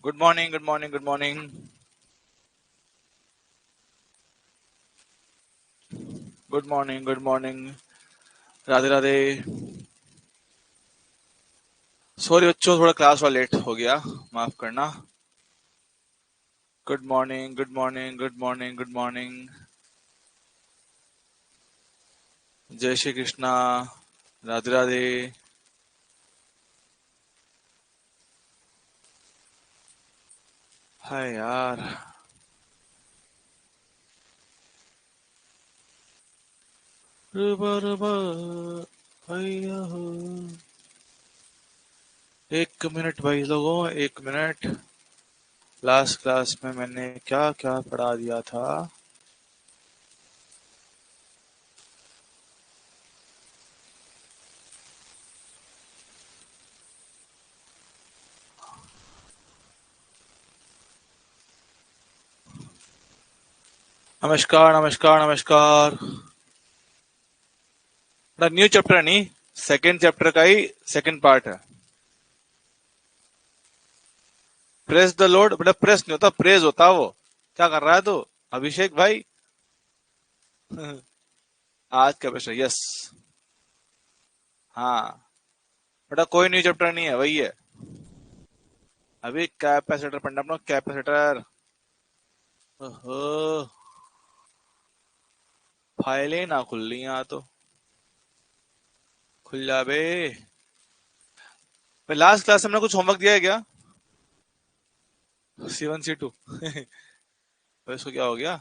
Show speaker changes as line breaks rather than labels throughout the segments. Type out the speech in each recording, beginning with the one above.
Good morning, good morning, good morning. Good morning, good morning. Radhe Radhe. Sorry बच्चों, थोड़ा class वाला late हो गया, माफ करना। Good morning, good morning, good morning, good morning. जय श्री कृष्णा। राधे राधे। हाय यार। रुबा रुबा, हैया हो। एक मिनट भाई लोगों, एक मिनट। लास्ट क्लास में मैंने क्या क्या पढ़ा दिया था। नमस्कार, नमस्कार, नमस्कार। न्यू चैप्टर नहीं, सेकंड चैप्टर का ही सेकंड पार्ट है। प्रेस द लॉर्ड, बेटा प्रेस नहीं होता, प्रेज होता वो। क्या कर रहा है तू अभिषेक भाई? आज का प्रश्न, यस। हाँ बेटा, कोई न्यू चैप्टर नहीं है, वही है। अभी कैपेसिटर पढ़ना अपना, कैपेसिटर। ओहो, फाइलें ना खुल रही यहाँ तो। खुल जा बे। लास्ट क्लास में हमने कुछ होमवर्क दिया है क्या? C1 C2। इसको क्या हो गया,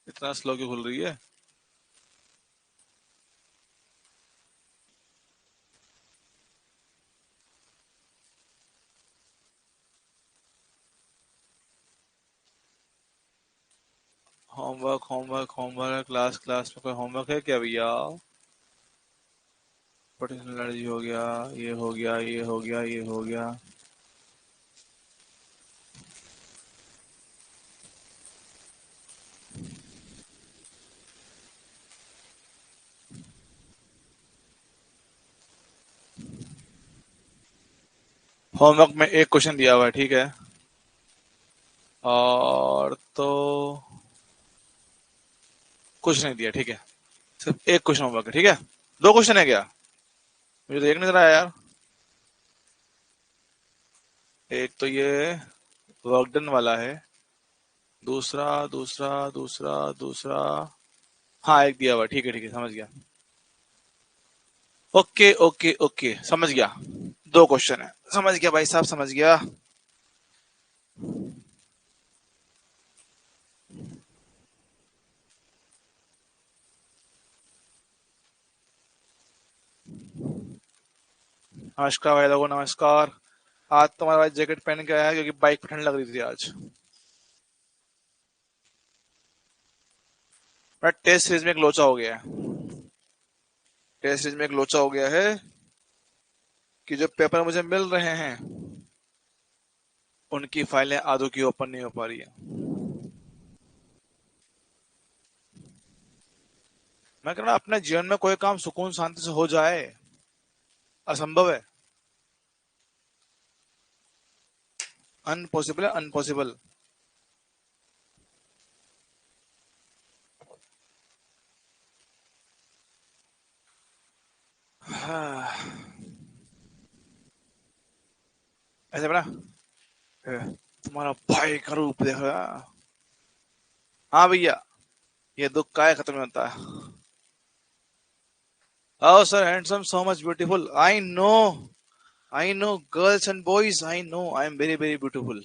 इतना स्लो क्यों खुल रही है? Homework, homework, homework. Class class में कोई होमवर्क है क्या भैया? पोटेंशियल एनर्जी हो गया, ये हो गया, ये हो गया, ये हो गया। होमवर्क में एक क्वेश्चन दिया हुआ है, ठीक है। और तो कुछ नहीं दिया, ठीक है। सिर्फ एक क्वेश्चन होमवर्क है, ठीक है। दो क्वेश्चन है क्या? मुझे तो एक नजर आया यार। एक तो ये वर्कडन वाला है। दूसरा, दूसरा, दूसरा, दूसरा। हाँ, एक दिया हुआ, ठीक है, ठीक है, समझ गया। ओके, ओके, ओके, समझ गया। दो क्वेश्चन है, समझ गया भाई साहब, समझ गया। नमस्कार भाई लोगों, नमस्कार। आज तुम्हारा भाई जैकेट पहन के आया है क्योंकि बाइक पे ठंड लग रही थी आज। मैं टेस्ट सीरीज में एक लोचा हो गया है। टेस्ट सीरीज में एक लोचा हो गया है कि जो पेपर मुझे मिल रहे हैं उनकी फाइलें आदू की ओपन नहीं हो पा रही है। मैं कह रहा अपने जीवन में कोई काम सुकून शांति से हो जाए, असंभव है। अनपॉसिबल है, अनपॉसिबल। हाँ, ऐसे बना। तुम्हारा भाई का रूप देख रहा। हाँ भैया, ये दुख का है, खत्म नहीं होता है। Oh sir, handsome, so much beautiful. I know, girls and boys. I know, I am very, very beautiful.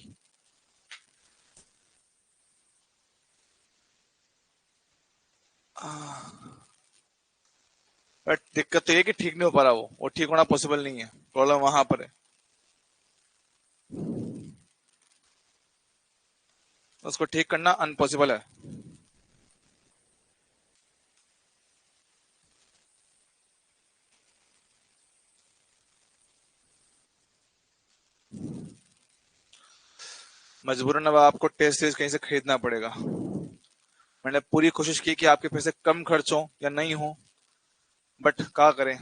But दिक्कत तो ये है कि ठीक नहीं हो पा रहा वो ठीक होना पॉसिबल नहीं है। प्रॉब्लम वहां पर है। उसको ठीक करना अनपॉसिबल है। मजबूरन अब आपको टेस्ट सीरीज कहीं से खरीदना पड़ेगा। मैंने पूरी कोशिश की कि आपके पैसे कम खर्च हो या नहीं हो, बट क्या करें।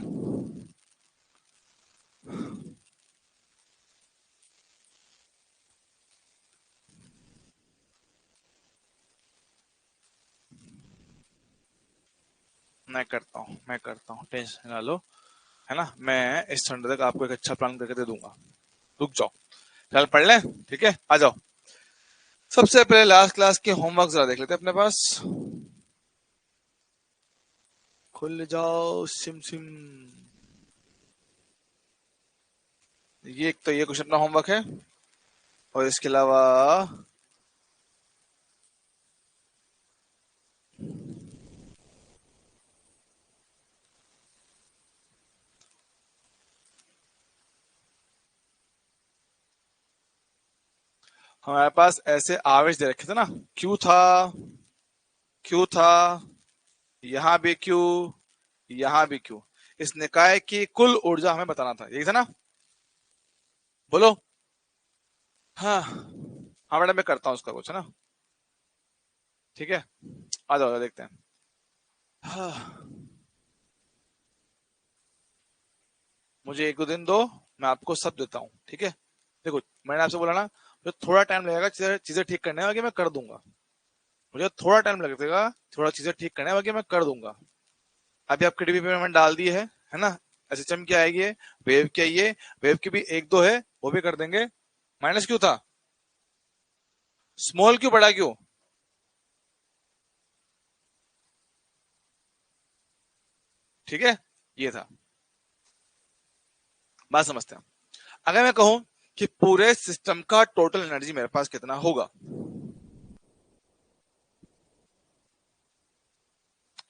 मैं करता हूँ, टेंशन ना लो, है ना। मैं इस संडे तक आपको एक अच्छा प्लान करके दे दूंगा। रुक जाओ, चल पढ़ लें, ठीक है, आ जाओ। सबसे पहले लास्ट क्लास के होमवर्क जरा देख लेते हैं अपने पास। खुल जाओ सिम सिम। ये एक तो ये कुछ अपना होमवर्क है, और इसके अलावा हमारे पास ऐसे आवेश दे रखे थे ना, क्यू था, क्यू था, यहां भी क्यू, यहां भी क्यू। इस निकाय की कुल ऊर्जा हमें बताना था, यही था ना, बोलो। हाँ हाँ मैडम, मैं करता हूँ उसका कुछ, है ना, ठीक है, आ जाओ देखते हैं। हाँ, मुझे एक दो दिन दो, मैं आपको सब देता हूँ, ठीक है। देखो, मैंने आपसे बोला ना, मुझे थोड़ा टाइम लगेगा चीजें चीजें ठीक करने में, बाकी मैं कर दूंगा। मुझे थोड़ा टाइम लगेगा, थोड़ा चीजें ठीक करने में, बाकी मैं कर दूंगा। अभी आपके डीबी पेमेंट डाल दी है ना। एसएचएम की आएगी, वेव की आई है, वेव की भी एक दो है, वो भी कर देंगे। माइनस क्यों था, स्मॉल क्यों, बड़ा क्यों, ठीक है, ये था। बात समझते हैं। अगर मैं कहूं कि पूरे सिस्टम का टोटल एनर्जी मेरे पास कितना होगा,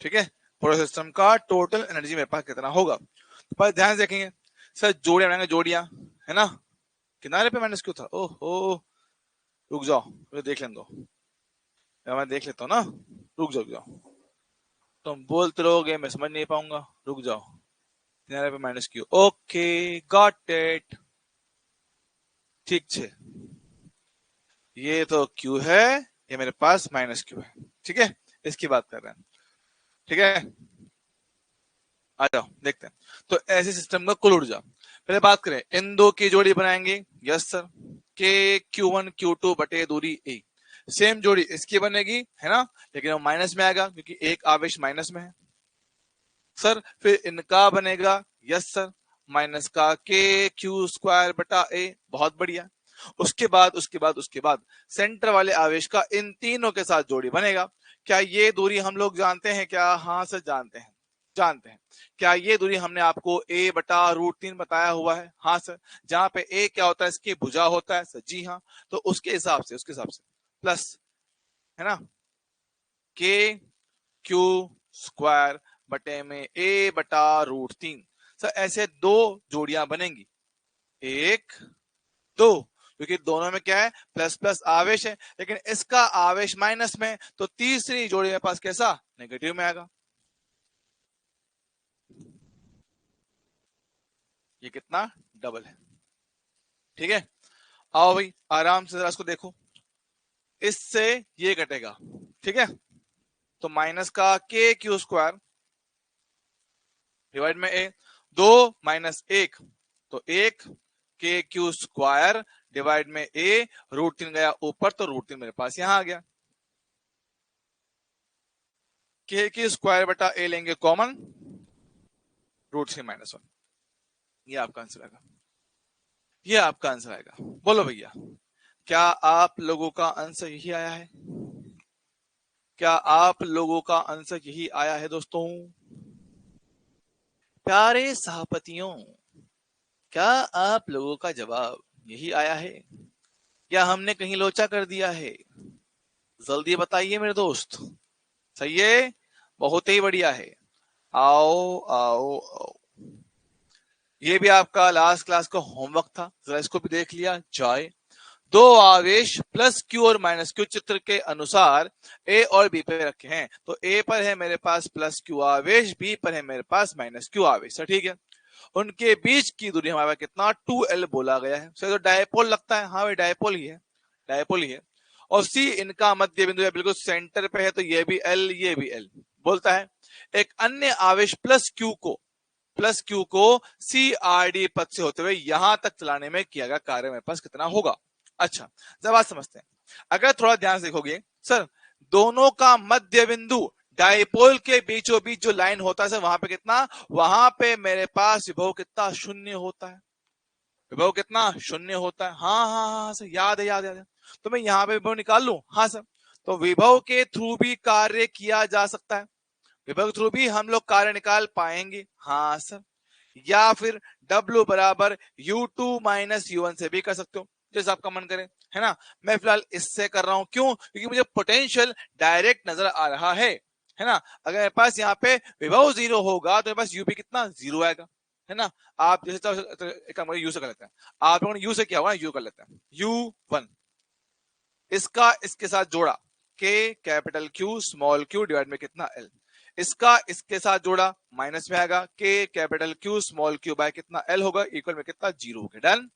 ठीक है, पूरे सिस्टम का टोटल एनर्जी मेरे पास कितना होगा, तो पर ध्यान से देखेंगे। सर जोड़ियां बनाएंगे, जोड़ियां, है ना। किनारे पे माइनस क्यों था, ओहो, रुक जाओ मुझे देख लेने दो, मैं देख लेता हूँ ना। रुक जाओ, तुम बोलते रहोगे मैं समझ नहीं पाऊंगा, रुक जाओ। किनारे पे minus Q, okay, got it, ठीक छे। ये तो क्यू है, ये मेरे पास माइनस क्यू है, ठीक है, इसकी बात कर रहे हैं, ठीक है। आ जाओ देखते हैं। तो ऐसे सिस्टम का कुल ऊर्जा, पहले बात करें, इन दो की जोड़ी बनाएंगे, यस सर, के Q1 Q2 बटे दूरी ए, सेम जोड़ी इसकी बनेगी, है ना, लेकिन वो माइनस में आएगा क्योंकि एक आवेश माइनस में है। सर फिर इनका बनेगा, यस सर, माइनस का के क्यू स्क्वायर बटा ए, बहुत बढ़िया। उसके बाद सेंटर वाले आवेश का इन तीनों के साथ जोड़ी बनेगा। क्या ये दूरी हम लोग जानते हैं क्या, हाँ सर जानते हैं, जानते हैं। क्या ये दूरी हमने आपको a बटा √3 बताया हुआ है, हाँ सर। जहां पे a क्या होता है, इसकी भुजा होता है सर, जी हाँ। तो उसके हिसाब से प्लस, है ना, के क्यू स्क्वायर बटे में a बटा √3। सर ऐसे दो जोड़ियां बनेंगी, एक दो, क्योंकि दोनों में क्या है, प्लस प्लस आवेश है, लेकिन इसका आवेश माइनस में, तो तीसरी जोड़ी मेरे पास कैसा, नेगेटिव में आएगा। ये कितना, डबल है, ठीक है। आओ भाई आराम से जरा इसको देखो, इससे ये कटेगा, ठीक है। तो माइनस का के क्यू स्क्वायर डिवाइड में ए, दो माइनस एक, तो एक के क्यू स्क्वायर डिवाइड में ए, √3 गया ऊपर, तो √3 मेरे पास यहां आ गया। के की स्क्वायर बटा ए लेंगे कॉमन, √3 - 1, ये आपका आंसर आएगा, ये आपका आंसर आएगा। बोलो भैया, क्या आप लोगों का आंसर यही आया है, क्या आप लोगों का आंसर यही आया है दोस्तों, प्यारे सभापतियों, क्या आप लोगों का जवाब यही आया है, या हमने कहीं लोचा कर दिया है, जल्दी बताइए मेरे दोस्त। सही है, बहुत ही बढ़िया है। आओ आओ आओ, ये भी आपका लास्ट क्लास का होमवर्क था, जरा इसको भी देख लिया जाए। दो आवेश प्लस क्यू और माइनस क्यू चित्र के अनुसार ए और बी पे रखे हैं, तो ए पर है मेरे पास प्लस क्यू आवेश, बी पर है मेरे पास माइनस क्यू आवेश, ठीक है। उनके बीच की दूरी हमारे पास कितना, 2l बोला गया है, तो डायपोल लगता है, हाँ भाई डायपोल ही है, डायपोल ही है। और सी इनका मध्य बिंदु है, बिल्कुल सेंटर पे है, तो ये भी एल, ये भी एल बोलता है। एक अन्य आवेश प्लस क्यू को सी आर डी पथ से होते हुए यहां तक चलाने में किया गया कार्य मेरे पास कितना होगा। अच्छा, जब बात समझते हैं, अगर थोड़ा ध्यान से देखोगे, सर दोनों का मध्य बिंदु डाइपोल के बीचों बीच जो लाइन होता है वहां पे कितना, वहां पे मेरे पास विभव कितना, शून्य होता है। विभव कितना, शून्य होता है। हाँ हाँ हाँ सर, याद है याद है। तो मैं यहाँ पे विभव निकाल लूं? हाँ सर। तो विभव के थ्रू भी कार्य किया जा सकता है, विभव के थ्रू भी हम लोग कार्य निकाल पाएंगे। हाँ सर। या फिर W बराबर U2 माइनस U1 से भी कर सकते हो, जैसे आपका मन करे, है ना। मैं फिलहाल इससे कर रहा हूं, क्यों? क्योंकि मुझे पोटेंशियल डायरेक्ट नजर आ रहा है ना। अगर मेरे पास यहाँ पे विभव 0 होगा तो मेरे पास U भी कितना, 0 आएगा, है ना। आप जैसे एक काम यू से कर लेते हैं, आप लोगों ने यू से किया होगा ना, यू कर लेते हैं। U1 इसका इसके साथ जोड़ा, K capital Q small q divide में कितना L। इसका इसके साथ जोड़ा, माइनस में आएगा, K capital Q small q by कितना L होगा, इक्वल में कितना, 0 हो गया। डन।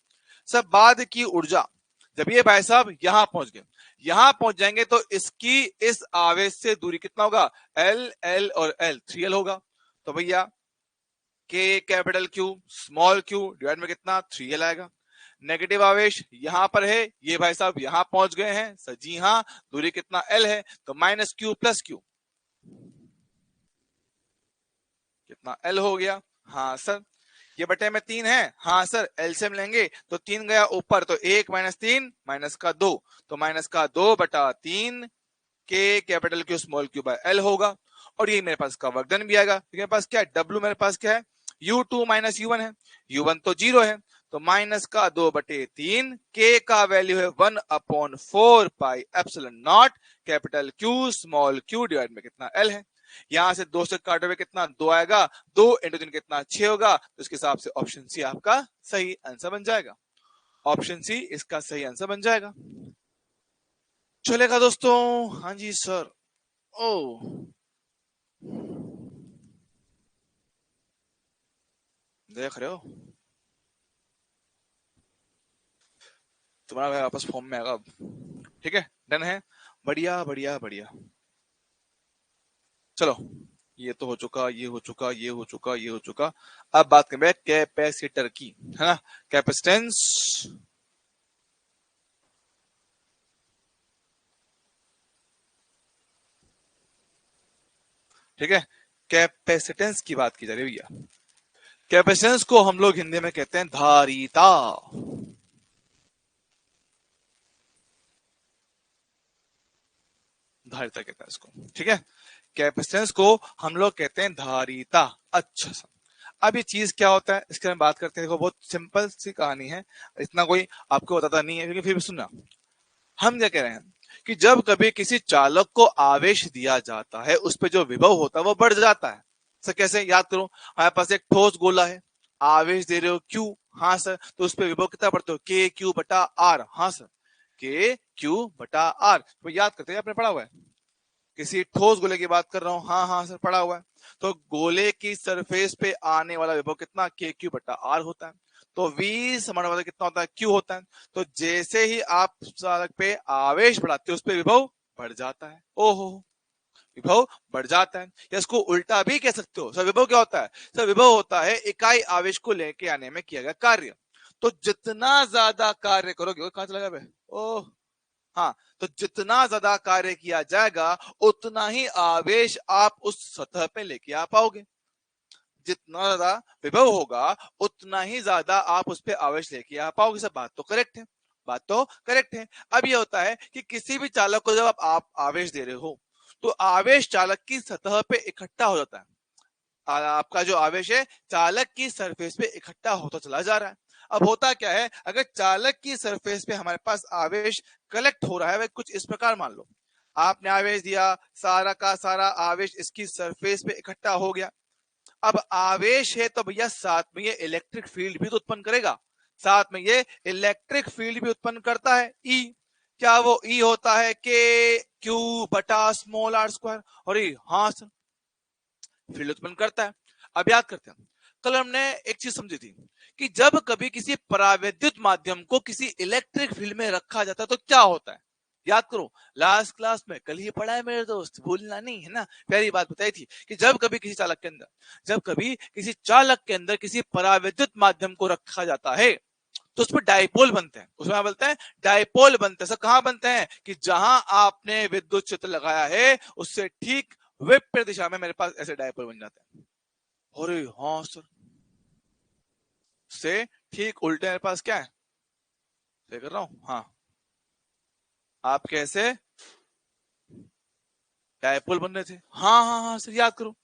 सब बाद की ऊर्जा, जब ये भाई साहब यहां पहुंच गए, यहां पहुंच जाएंगे तो इसकी इस आवेश से दूरी कितना होगा, L L और L 3L होगा। तो भैया K capital Q small q divide में कितना, 3L आएगा। नेगेटिव आवेश यहां पर है, ये भाई साहब यहां पहुंच गए हैं सर, जी हां, दूरी कितना L है, तो माइनस Q प्लस Q कितना L हो गया। हाँ सर। ये बटे में 3 है, हाँ सर, एलसीएम लेंगे तो 3 गया ऊपर, तो 1 माइनस 3 माइनस का 2, तो माइनस का 2 बटा 3 के capital Q small q by L होगा। और ये मेरे पास का वर्कडन भी आएगा, मेरे पास क्या है, W मेरे पास क्या है, U2 माइनस U1 है, U1 तो 0 है, तो माइनस का 2 बटे 3, K का वैल्यू है 1/4 पाई epsilon not capital Q small q divide में कितना L है। यहां से 2 से काटोगे कितना, 2 आएगा, 2 इंटू 3 कितना, 6 होगा। तो इसके हिसाब से ऑप्शन सी आपका सही आंसर बन जाएगा, ऑप्शन सी इसका सही आंसर बन जाएगा। चलेगा दोस्तों? हाँ जी सर। ओ देख रहे हो, तुम्हारा भाई वापस फॉर्म में आएगा अब। ठीक है, डन है, बढ़िया बढ़िया बढ़िया। चलो, ये तो हो चुका, ये हो चुका, ये हो चुका, ये हो चुका। अब बात करें कैपेसिटर की, है ना, कैपेसिटेंस। ठीक है, कैपेसिटेंस की बात की जा रही है भैया। कैपेसिटेंस को हम लोग हिंदी में कहते हैं धारिता। धारिता कहते हैं इसको, ठीक है। कैपेसिटेंस को हम लोग कहते हैं धारिता। अच्छा सा, अब ये चीज क्या होता है इसके बारे में बात करते हैं। देखो, बहुत सिंपल सी कहानी है, इतना कोई आपको बताता नहीं है, लेकिन फिर भी सुनना। हम क्या कह रहे हैं कि जब कभी किसी चालक को आवेश दिया जाता है, उस पर जो विभव होता है वो बढ़ जाता है। सर कैसे, याद करो, हमारे पास एक ठोस गोला है, आवेश दे रहे हो Q, हाँ सर, तो उस पर विभव कितना बढ़ते हो, K Q बटा R। हाँ सर, K Q बटा R। तो याद करते हैं, आपने पढ़ा हुआ है, किसी ठोस गोले की बात कर रहा हूं, हाँ हाँ सर पढ़ा हुआ है। तो गोले की सरफेस पे आने वाला विभव कितना, के क्यू बटा आर होता है। तो V समानुपाती कितना होता है, Q होता है। तो जैसे ही आप चालक पे आवेश बढ़ाते हो, उस पे विभव बढ़ जाता है। ओहो, विभव बढ़ जाता है। या इसको उल्टा भी कह सकते हो। सर विभव क्या होता है, सर विभव होता है इकाई आवेश को लेके आने में किया गया कार्य। तो जितना ज्यादा कार्य करोगे, कहां चला गया, ओह हाँ, तो जितना ज्यादा कार्य किया जाएगा उतना ही आवेश आप उस सतह पे लेके आ पाओगे। जितना ज्यादा विभव होगा उतना ही ज्यादा आप उस पे आवेश लेके आ पाओगे। सब बात तो करेक्ट है, बात तो करेक्ट है। अब ये होता है कि किसी भी चालक को जब आप आवेश दे रहे हो, तो आवेश चालक की सतह पे इकट्ठा हो जाता है। आपका जो आवेश है चालक की सरफेस पे इकट्ठा होता चला जा रहा है। अब होता क्या है, अगर चालक की सरफेस पे हमारे पास आवेश कलेक्ट हो रहा है, वह कुछ इस प्रकार मान लो, आपने आवेश दिया, सारा का सारा आवेश इसकी सरफेस पे इकट्ठा हो गया। अब आवेश है तो भैया साथ में ये इलेक्ट्रिक फील्ड भी तो उत्पन्न करेगा, साथ में ये इलेक्ट्रिक फील्ड भी उत्पन्न करता है, ई। क्या वो ई होता है के क्यू बटा स्मॉल आर स्क्वायर, और ई हाँ सर, फील्ड उत्पन्न करता है। अब याद करते हैं, कल हमने एक चीज समझी थी कि जब कभी किसी परावैद्युत माध्यम को किसी इलेक्ट्रिक फील्ड में रखा जाता है तो क्या होता है। याद करो, लास्ट क्लास में कल ही पढ़ा है मेरे दोस्त, भूलना नहीं है ना। पहली बात बताई थी कि जब कभी किसी चालक के अंदर, जब कभी किसी चालक के अंदर किसी परावैद्युत माध्यम को रखा जाता है तो उस पर डाइपोल बनते हैं। उसमें बोलते हैं डाइपोल बनते हैं। सब कहां बनते हैं कि जहां आपने विद्युत क्षेत्र लगाया है उससे ठीक विपरीत दिशा में मेरे पास ऐसे डायपोल बन जाते हैं। अरे हाँ सर, से ठीक उल्टे मेरे पास क्या है, सही कर रहा हूं, हाँ, आप कैसे डायपोल बन रहे थे, हाँ हाँ हाँ सर, याद करो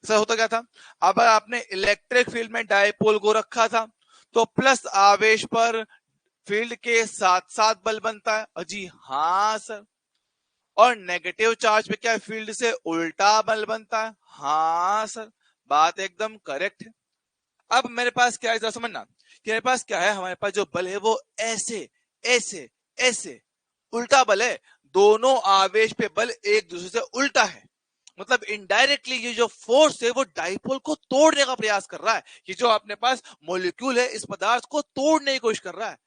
सर, होता क्या था, अब आपने इलेक्ट्रिक फील्ड में डायपोल को रखा था तो प्लस आवेश पर फील्ड के साथ साथ बल बनता है, जी हाँ सर, और नेगेटिव चार्ज पे क्या फील्ड से उल्टा बल बनता है, हाँ सर, बात एकदम करेक्ट है। अब मेरे पास क्या है जरा समझना, कि मेरे पास क्या है, हमारे पास जो बल है वो ऐसे ऐसे ऐसे उल्टा बल है, दोनों आवेश पे बल एक दूसरे से उल्टा है, मतलब इनडायरेक्टली ये जो फोर्स है वो डाइपोल को तोड़ने का प्रयास कर रहा है, ये जो अपने पास मॉलिक्यूल है इस पदार्थ को तोड़ने की कोशिश कर रहा है।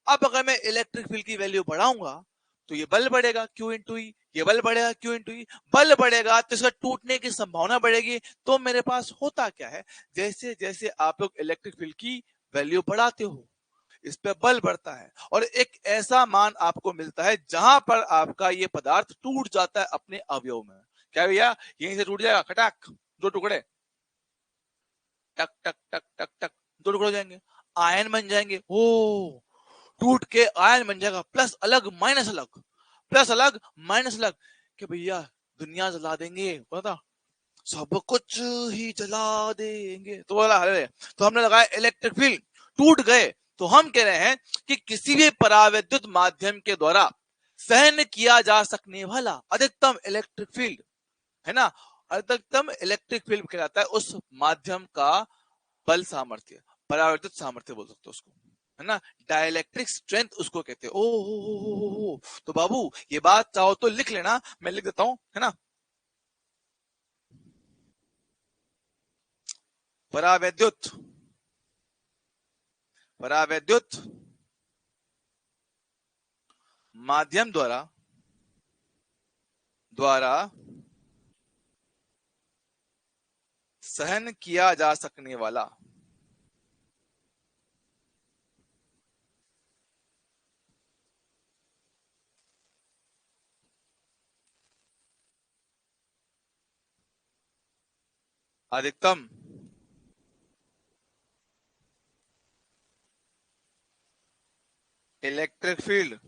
अब अगर मैं इलेक्ट्रिक फील्ड की वैल्यू बढ़ाऊंगा तो ये बल बढ़ेगा Q इंटू ई, ये बल बढ़ेगा Q इंटू ई, बल बढ़ेगा तो इसका टूटने की संभावना बढ़ेगी। तो मेरे पास होता क्या है, जैसे जैसे आप लोग इलेक्ट्रिक फील्ड की वैल्यू बढ़ाते हो इस पे बल बढ़ता है और एक ऐसा मान आपको मिलता है जहां पर आपका ये पदार्थ टूट जाता है अपने अवयव में। क्या भैया, यहीं से टूट जाएगा, खटाक, दो टुकड़े, टक टक टक टक टक, दो टुकड़े हो जाएंगे, आयन बन जाएंगे, ओ टूट के आयन बन जाएगा, प्लस अलग माइनस अलग, प्लस अलग माइनस अलग, कि भैया दुनिया जला देंगे, पता, सब कुछ ही जला देंगे, तो बोला अरे, तो हमने लगाया इलेक्ट्रिक फील्ड, टूट गए, तो हम कह रहे हैं कि किसी भी परावैद्युत माध्यम के द्वारा सहन किया जा सकने वाला अधिकतम इलेक्ट्रिक फील्ड है ना, अधिकतम इलेक्ट्रिक फील्ड कहलाता है उस माध्यम का बल सामर्थ्य, परावैद्युत सामर्थ्य बोल सकते हो उसको, है ना, डाइलेक्ट्रिक स्ट्रेंथ उसको कहते हैं। ओ तो बाबू ये बात चाहो तो लिख लेना, मैं लिख देता हूं, है ना, परावैद्युत, परावैद्युत माध्यम द्वारा द्वारा सहन किया जा सकने वाला अधिकतम इलेक्ट्रिक फील्ड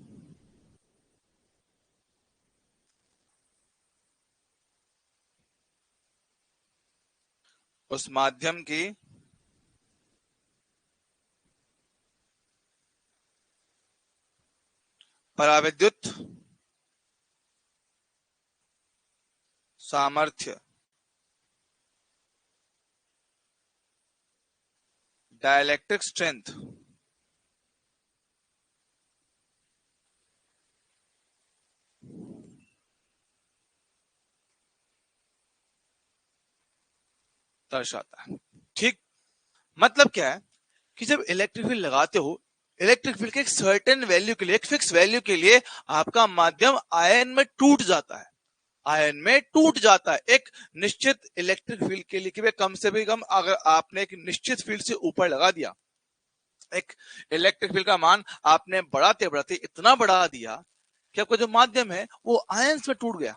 उस माध्यम की परावैद्युत सामर्थ्य, डाइलेक्ट्रिक स्ट्रेंथ, दर्शाता है। ठीक, मतलब क्या है कि जब इलेक्ट्रिक फील्ड लगाते हो, इलेक्ट्रिक फील्ड के एक सर्टेन वैल्यू के लिए, एक फिक्स वैल्यू के लिए आपका माध्यम आयन में टूट जाता है, आयन में टूट जाता है एक निश्चित इलेक्ट्रिक फील्ड के लिए, कि भाई कम से भी कम अगर आपने एक निश्चित फील्ड से ऊपर लगा दिया, एक इलेक्ट्रिक फील्ड का मान आपने बढ़ाते बढ़ाते इतना बढ़ा दिया कि आपका जो माध्यम है वो आयन में टूट गया,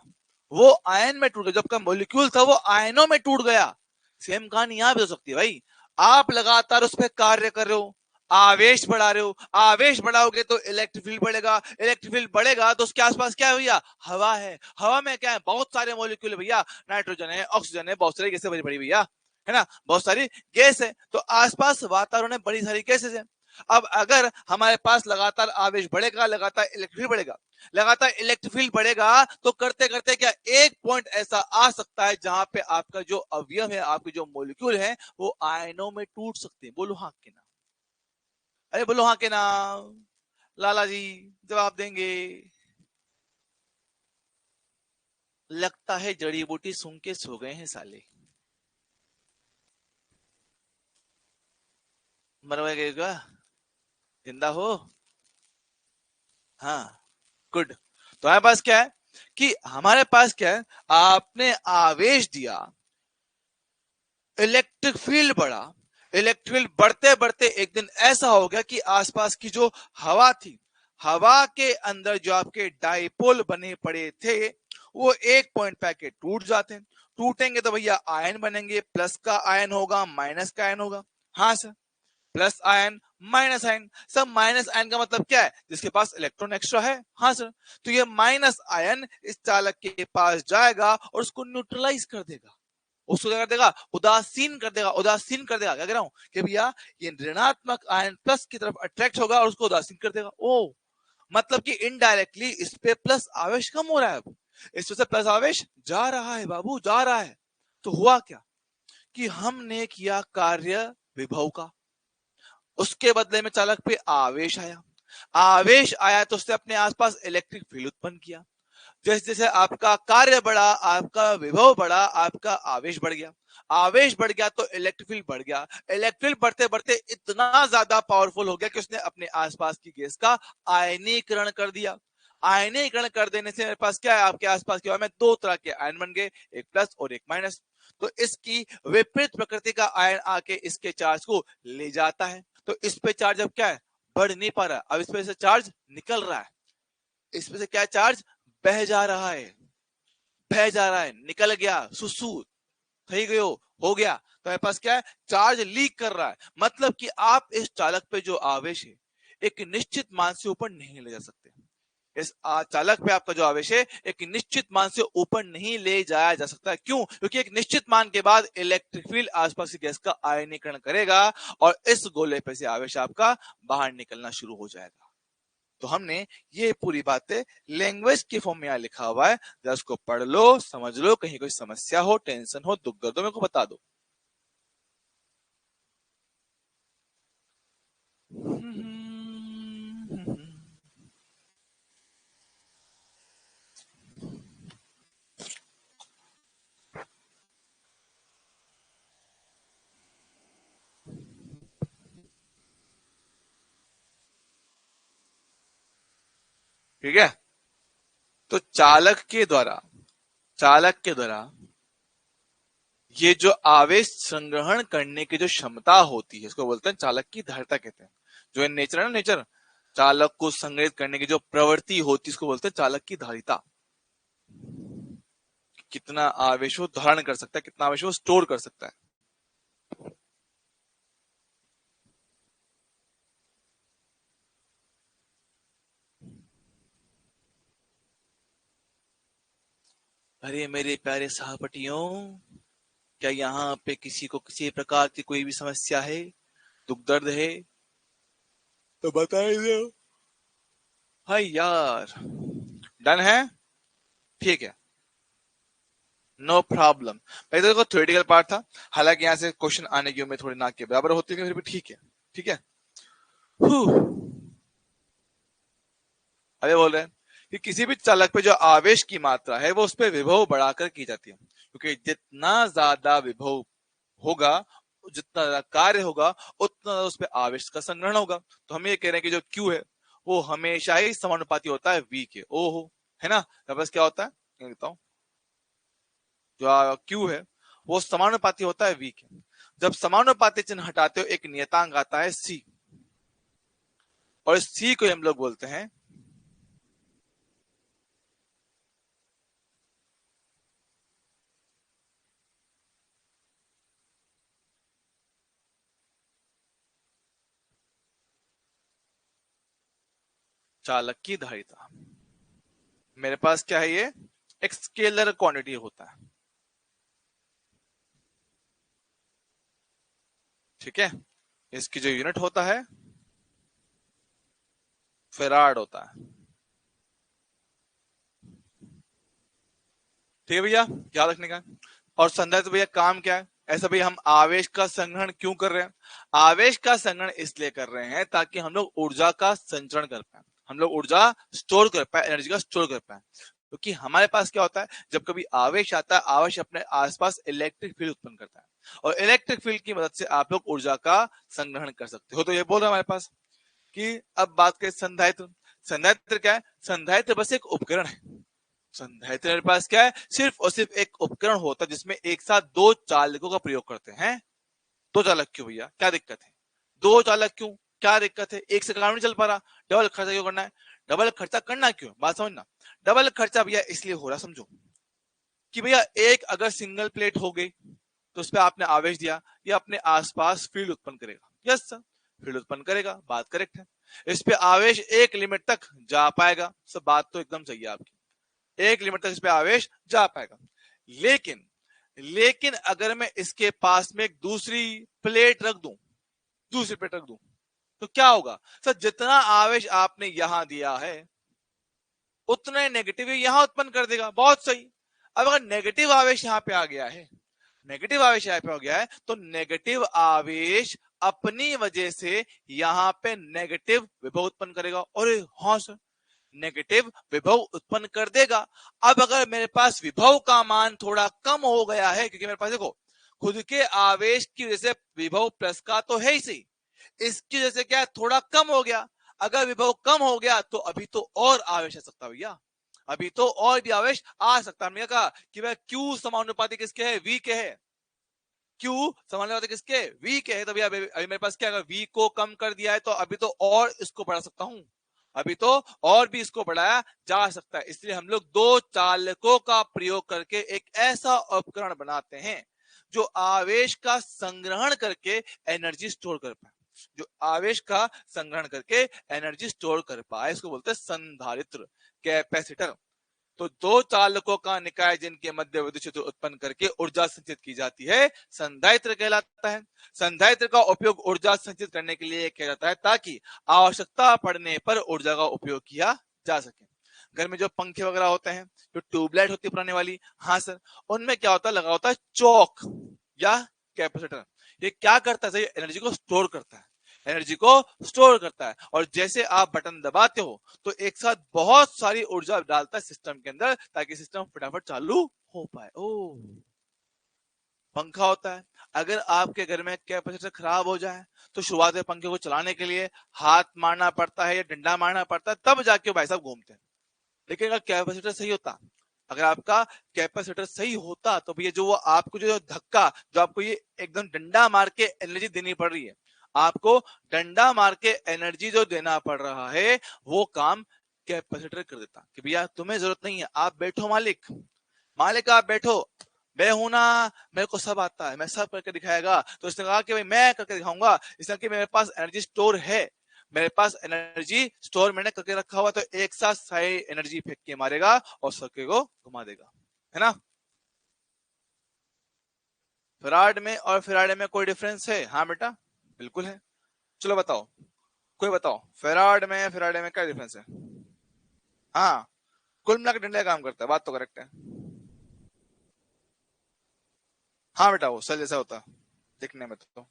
वो आयन में टूट गया, जब का मॉलिक्यूल था वो आयनों में टूट गया। सेम कहानी यहां भी हो सकती है भाई, आप लगातार उस पर कार्य कर रहे हो, आवेश बढ़ा रहे हो, आवेश बढ़ाओगे तो इलेक्ट्रिक फील्ड बढ़ेगा, इलेक्ट्रिक फील्ड बढ़ेगा तो उसके आसपास क्या है भैया, हवा है, हवा में क्या है, बहुत सारे मॉलिक्यूल है भैया, नाइट्रोजन है, ऑक्सीजन है, बहुत सारी गैसें बड़ी बड़ी भैया, है ना, बहुत सारी गैस है, तो आसपास वातावरण में बड़ी सारी गैसेस है। अब अगर हमारे पास लगातार आवेश बढ़ेगा, लगातार इलेक्ट्रिक फील्ड बढ़ेगा, लगातार इलेक्ट्रिक फील्ड बढ़ेगा, तो करते करते क्या एक पॉइंट ऐसा आ सकता है जहां पे आपका जो अवयव है, आपके जो मॉलिक्यूल है वो आयनों में टूट सकते हैं। बोलो हाँ के ना, अरे बोलो हाँ के ना, लाला जी जवाब देंगे। लगता है जड़ी बूटी सूंघ के सो गए हैं साले, मर गएगा, जिंदा हो, हाँ, गुड। तो हमारे पास क्या है कि हमारे पास क्या है, आपने आवेश दिया, इलेक्ट्रिक फील्ड बढ़ा, इलेक्ट्रिक फील्ड बढ़ते बढ़ते एक दिन ऐसा हो गया कि आसपास की जो हवा थी, हवा के अंदर जो आपके डाइपोल बने पड़े थे वो एक पॉइंट पे आके टूट जाते हैं, टूटेंगे तो भैया आयन बनेंगे, प्लस का आयन होगा, माइनस का आयन होगा। हाँ sir, plus ion minus ion. Sir minus ion का मतलब क्या है? जिसके पास इलेक्ट्रॉन एक्स्ट्रा है। हाँ सर, तो ये माइनस आयन इस चालक के पास जाएगा और उसको न्यूट्रलाइज कर देगा, उसको क्या कर देगा? उदासीन कर देगा। उदासीन कर देगा क्या कह रहा हूं कि भैया ये ऋणात्मक आयन प्लस की तरफ अट्रैक्ट होगा और उसको उदासीन कर देगा। ओ मतलब कि इनडायरेक्टली इस पे प्लस आवेश कम हो रहा है, अब इस वजह से प्लस आवेश जा रहा है बाबू, जा रहा है। तो हुआ क्या कि हमने किया कार्य विभव का, उसके बदले में चालक पे आवेश आया। आवेश आया तो उसने अपने आसपास इलेक्ट्रिक फील्ड उत्पन्न किया। जैसे जैसे आपका कार्य बढ़ा, आपका विभव बढ़ा, आपका आवेश बढ़ गया। आवेश बढ़ गया तो इलेक्ट्रिक फील्ड बढ़ गया। इलेक्ट्रिक फील्ड बढ़ते बढ़ते इतना ज्यादा पावरफुल हो गया कि उसने अपने आसपास की गैस का आयनीकरण कर दिया। आयनीकरण कर देने से मेरे पास क्या है? आपके आसपास के में दो तरह के आयन बन गए, एक प्लस और एक माइनस। तो इसकी विपरीत प्रकृति का आयन आके इसके चार्ज को ले जाता है। तो इस पे चार्ज अब क्या है? बढ़ नहीं पा रहा, अब इस पे से चार्ज निकल रहा है। इसमें से क्या चार्ज? बह जा रहा है, बह जा रहा है, निकल गया, सुसु થઈ गयो, हो गया। तो मेरे पास क्या है? चार्ज लीक कर रहा है। मतलब कि आप इस चालक पे जो आवेश है एक निश्चित मान से ऊपर नहीं ले जा सकते। इस चालक पे आपका जो आवेश है एक निश्चित मान से ऊपर नहीं ले जाया जा सकता। क्यों? क्योंकि एक निश्चित मान के बाद इलेक्ट्रिक फील्ड आसपास की गैस का आयनीकरण करेगा और इस गोले पे से आवेश आपका बाहर निकलना शुरू हो जाएगा। तो हमने ये पूरी बातें लैंग्वेज के फॉर्म में यहां लिखा हुआ है, जरा उसको पढ़ लो, समझ लो, कहीं कोई समस्या हो, टेंशन हो, दुख दर्द हो, मेरे को बता दो। ठीक है, तो चालक के द्वारा ये जो आवेश संग्रहण करने की जो क्षमता होती है इसको बोलते हैं चालक की धारिता कहते हैं। जो नेचर है ना, नेचर, चालक को संग्रहित करने की जो प्रवृत्ति होती है इसको बोलते हैं चालक की धारिता। कितना आवेश वो धारण कर सकता है, कितना आवेश वो स्टोर कर सकता है। अरे मेरे प्यारे सहपाठियों, क्या यहाँ पे किसी को किसी प्रकार की कोई भी समस्या है, दुख दर्द है तो बताइए दो। हाय यार, डन है, ठीक है, नो प्रॉब्लम। भाई देखो थ्योरेटिकल पार्ट था, हालांकि यहाँ से क्वेश्चन आने की उम्मीद थोड़ी ना के बराबर होती है, फिर भी ठीक है, ठीक है। अरे बोल रहे हैं कि किसी भी चालक पे जो आवेश की मात्रा है वो उस पर विभव बढ़ाकर की जाती है, क्योंकि जितना ज्यादा विभव होगा, जितना ज्यादा कार्य होगा, उतना ज्यादा उस पर आवेश का संग्रहण होगा। तो हम ये कह रहे हैं कि जो Q है वो हमेशा ही समानुपाती होता है V के। ओहो, है ना? बस क्या होता है मैं बताऊं, जो Q है वो समानुपाती होता है V के। जब समानुपाती चिन्ह हटाते हो एक नियतांक आता है C, और इस C को हम लोग बोलते हैं चालक की धारिता। मेरे पास क्या है? ये एक स्केलर क्वांटिटी होता है, ठीक है। इसकी जो यूनिट होता है फेराड होता है, ठीक है भैया, याद रखने का। और संधारित्र भैया काम क्या है? ऐसा भैया हम आवेश का संग्रहण क्यों कर रहे हैं? आवेश का संग्रहण इसलिए कर रहे हैं ताकि हम लोग ऊर्जा का संचरण कर पाए, हम लोग ऊर्जा स्टोर कर पाए, एनर्जी का स्टोर कर पाए। क्योंकि हमारे पास क्या होता है, जब कभी आवेश आता है, आवेश अपने आसपास इलेक्ट्रिक फील्ड उत्पन्न करता है, और इलेक्ट्रिक फील्ड की मदद से आप लोग ऊर्जा का संग्रहण कर सकते हो। तो ये बोल रहे हैं हमारे पास कि अब बात करें संधारित्र। संधारित्र क्या है? संधारित्र बस एक उपकरण है। संधारित्र मेरे पास क्या है? सिर्फ और सिर्फ एक उपकरण होता है जिसमें एक साथ दो चालकों का प्रयोग करते हैं। दो चालक क्यों भैया, क्या दिक्कत है? दो चालक क्यों, क्या दिक्कत है? एक से काम नहीं चल पा रहा, डबल खर्चा क्यों करना है? डबल खर्चा करना क्यों, बात समझना। डबल खर्चा भैया इसलिए हो रहा, समझो, कि भैया एक अगर सिंगल प्लेट हो गई तो उस पर आपने आवेश दिया, ये अपने आसपास फील्ड उत्पन्न करेगा। यस सर, फील्ड उत्पन्न करेगा, बात करेक्ट है। इस पे आवेश एक लिमिट तक जा पाएगा, सब बात तो एकदम सही है आपकी, एक लिमिट तक इस पे आवेश जा पाएगा। लेकिन लेकिन अगर मैं इसके पास में एक दूसरी प्लेट रख दूं, दूसरी प्लेट रख दूं, तो क्या होगा सर? जितना आवेश आपने यहां दिया है उतना ही नेगेटिव यहां उत्पन्न कर देगा। बहुत सही। अब अगर नेगेटिव आवेश यहां पे आ गया है, नेगेटिव आवेश यहां पे हो गया है, तो नेगेटिव आवेश अपनी वजह से यहां पे नेगेटिव विभव उत्पन्न करेगा। और हाँ सर, नेगेटिव विभव उत्पन्न कर देगा। अब अगर मेरे पास विभव का मान थोड़ा कम हो गया है, क्योंकि मेरे पास देखो खुद के आवेश की वजह से विभव प्लस का तो है ही सही, इसकी वजह से क्या थोड़ा कम हो गया। अगर विभव कम हो गया तो अभी तो और आवेश आ सकता है भैया, अभी तो और भी आवेश आ सकता है। हमने कहा कि भाई क्यू समानुपाती किसके है? वी के है। क्यू समानुपाती किसके? वी के है। तो भैया अभी मेरे पास क्या, अगर वी को कम कर दिया है तो अभी तो और इसको बढ़ा सकता हूं, अभी तो और भी इसको बढ़ाया जा सकता है। इसलिए हम लोग दो चालकों का प्रयोग करके एक ऐसा उपकरण बनाते हैं जो आवेश का संग्रहण करके एनर्जी स्टोर कर पाए, जो आवेश का संग्रहण करके एनर्जी स्टोर कर पाए, इसको बोलते हैं संधारित्र, कैपेसिटर। तो दो चालकों का निकाय जिनके मध्य विद्युत क्षेत्र उत्पन्न करके ऊर्जा संचित की जाती है, संधारित्र कहलाता है। संधारित्र का उपयोग ऊर्जा संचित करने के लिए किया जाता है ताकि आवश्यकता पड़ने पर ऊर्जा का उपयोग किया जा सके। घर में जो पंखे वगैरह होते हैं, जो ट्यूबलाइट होती है पुराने वाली, हाँ सर, उनमें क्या होता है, लगा होता है चौक या कैपेसिटर। ये क्या करता है? एनर्जी को स्टोर करता है, एनर्जी को स्टोर करता है। और जैसे आप बटन दबाते हो तो एक साथ बहुत सारी ऊर्जा डालता है सिस्टम के अंदर ताकि सिस्टम फटाफट चालू हो पाए। ओ, पंखा होता है, अगर आपके घर में कैपेसिटर खराब हो जाए तो शुरुआत में पंखे को चलाने के लिए हाथ मारना पड़ता है या डंडा मारना पड़ता है, तब जाके भाई साहब घूमते हैं। लेकिन अगर कैपेसिटर सही होता, अगर आपका कैपेसिटर सही होता तो भैया जो वो आपको जो धक्का, जो आपको ये एकदम डंडा मार के एनर्जी देनी पड़ रही है, आपको डंडा मार के एनर्जी जो देना पड़ रहा है, वो काम कैपेसिटर कर देता कि भैया तुम्हें जरूरत नहीं है, आप बैठो मालिक, मालिक आप बैठो, मैं हूं ना, मेरे को सब आता है, मैं सब करके दिखाएगा। तो उसने कहा कि भाई मैं करके दिखाऊंगा, इसलिए कि मेरे पास एनर्जी स्टोर है, मेरे पास एनर्जी स्टोर मैंने करके रखा हुआ, तो एक साथ सारी एनर्जी फेंक के मारेगा और सर्किट को घुमा देगा, है ना। फैराड में और फैराडे में कोई डिफरेंस है? हाँ बेटा, बिल्कुल है। चलो बताओ, कोई बताओ, फैराड में फैराडे में क्या डिफरेंस है? हाँ, कुल मिलाकर डंडा काम करता है, बात तो करेक्ट है। हाँ बेटा, वो सेल जैसा होता है दिखने में तो।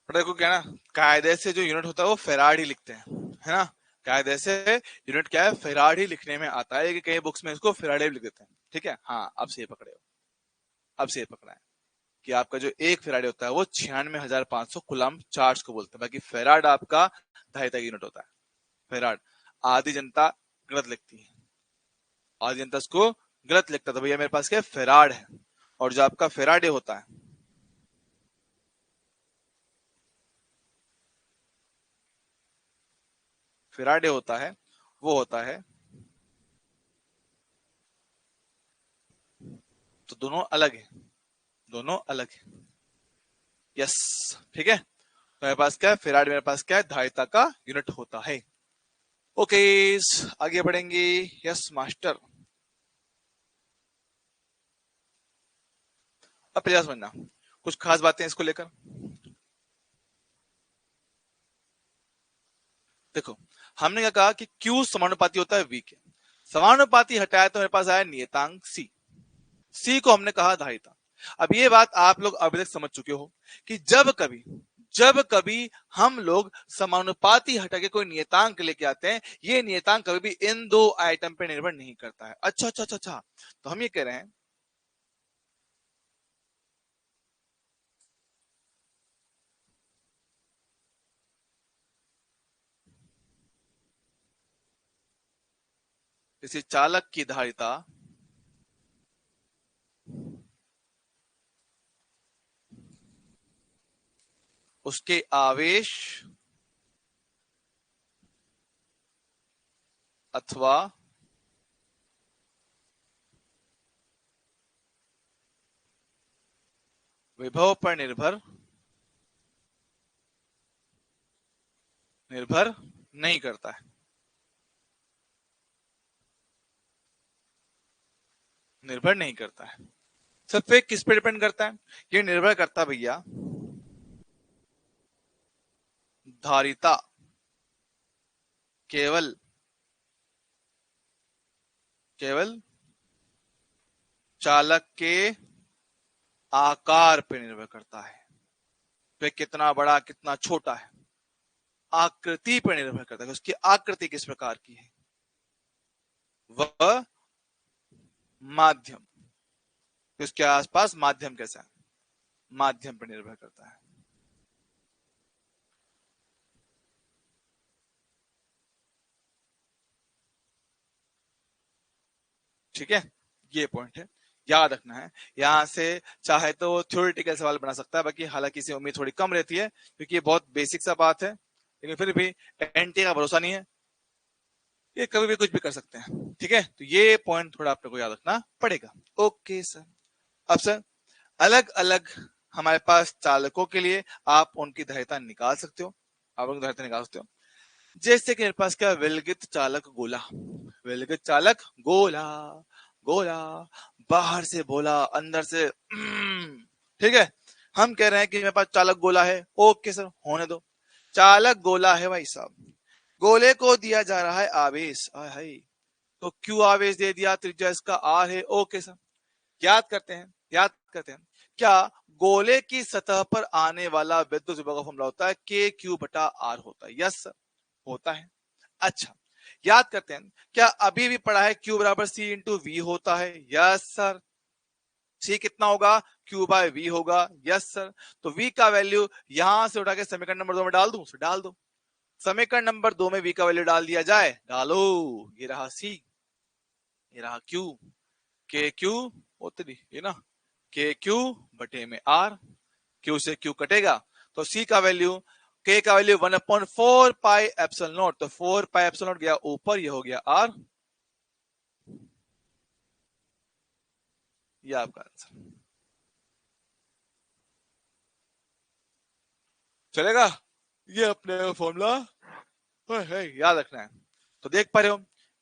पर देखो क्या ना, कायदे से जो यूनिट होता है वो फेराड ही लिखते हैं, है ना। कायदे से यूनिट क्या है, फेराड ही लिखने में आता है, कि कई बुक्स में इसको फेराडे भी लिख देते हैं। ठीक है, हाँ, अब से ये पकड़े हो, अब से ये पकड़ा है कि आपका जो एक फेराडे होता है वो 96,500 कुलम चार्ज को बोलते हैं। बाकी फेराड आपका धारिता यूनिट होता है। फेराड, आधी जनता गलत लिखती है, आधी जनता इसको गलत लिखता है, तो भैया मेरे पास क्या फेराड है। और जो आपका फेराडे होता है, फेराडे होता है, वो होता है, तो दोनों अलग है, दोनों अलग है। यस, ठीक है। तो मेरे पास क्या है, फेराड मेरे पास क्या है, धारिता का यूनिट होता है। ओके, आगे बढ़ेंगे। Yes master. अब प्रयास समझना, कुछ खास बातें इसको लेकर। देखो, हमने क्या कहा कि Q समानुपाती होता है V के, समानुपाती हटाया तो मेरे पास आया नियतांक C, C को हमने कहा धारिता। अब ये बात आप लोग अभी तक समझ चुके हो कि जब कभी हम लोग समानुपाती हटा के कोई नियतांक लेके आते हैं, ये नियतांक कभी भी इन दो आइटम पे निर्भर नहीं करता है। अच्छा अच्छा अच्छा अच्छा, तो हम ये कह रहे हैं, किसी चालक की धारिता उसके आवेश अथवा विभव पर निर्भर नहीं करता है। निर्भर नहीं करता है। सब पे किस पे डिपेंड करता है? ये निर्भर करता है भैया धारिता केवल चालक के आकार पे निर्भर करता है। वे कितना बड़ा कितना छोटा है, आकृति पर निर्भर करता है। उसकी आकृति किस प्रकार की है, वह माध्यम, उसके आसपास माध्यम कैसा है, माध्यम पर निर्भर करता है। ठीक है, ये पॉइंट है, याद रखना है। यहां से चाहे तो थ्योरेटिकल सवाल बना सकता है, बाकी हालांकि इससे उम्मीद थोड़ी कम रहती है क्योंकि ये बहुत बेसिक सा बात है, लेकिन फिर भी एनटी का भरोसा नहीं है, ये कभी भी कुछ भी कर सकते हैं। ठीक है, तो ये पॉइंट थोड़ा आपको याद रखना पड़ेगा। Okay sir. अब सर अलग अलग हमारे पास चालकों के लिए आप उनकी धारिता निकाल सकते हो, आप उनकी धारिता निकाल सकते हो। जैसे कि मेरे पास क्या, विलगित चालक गोला, विलगित चालक गोला, गोला बाहर से बोला अंदर से ठीक है, हम कह रहे हैं कि मेरे पास चालक गोला है। ओके सर, होने दो, चालक गोला है भाई साहब, गोले को दिया जा रहा है आवेश, हाय तो क्यू आवेश दे दिया, त्रिज्या इसका आर है। ओके सर, याद करते हैं क्या गोले की सतह पर आने वाला विद्युत विभव का फॉर्मूला होता है के क्यू बटा आर होता है। यस सर, होता है। अच्छा, याद करते हैं क्या अभी भी पढ़ा है क्यू बराबर सी इंटू वी होता है। यस सर, सी कितना होगा, क्यू बाय वी होगा। यस सर, तो वी का वैल्यू यहां से उठा के समीकरण नंबर 2 में डाल दूं, डाल दो। समीकरण नंबर 2 में वी का वैल्यू डाल दिया जाए, डालो, ये रहा सी, ये रहा क्यू, के क्यू होते नहीं ये ना, के क्यू बटे में आर, क्यू से क्यू कटेगा तो सी का वैल्यू, के का वैल्यू 1/4 पाई एप्सिलॉन नॉट, तो 4 पाई एप्सिलॉन नॉट गया ऊपर, ये हो गया आर, ये आपका आंसर। चलेगा, ये अपने फॉर्मूला याद रखना है। तो देख पा रहे हो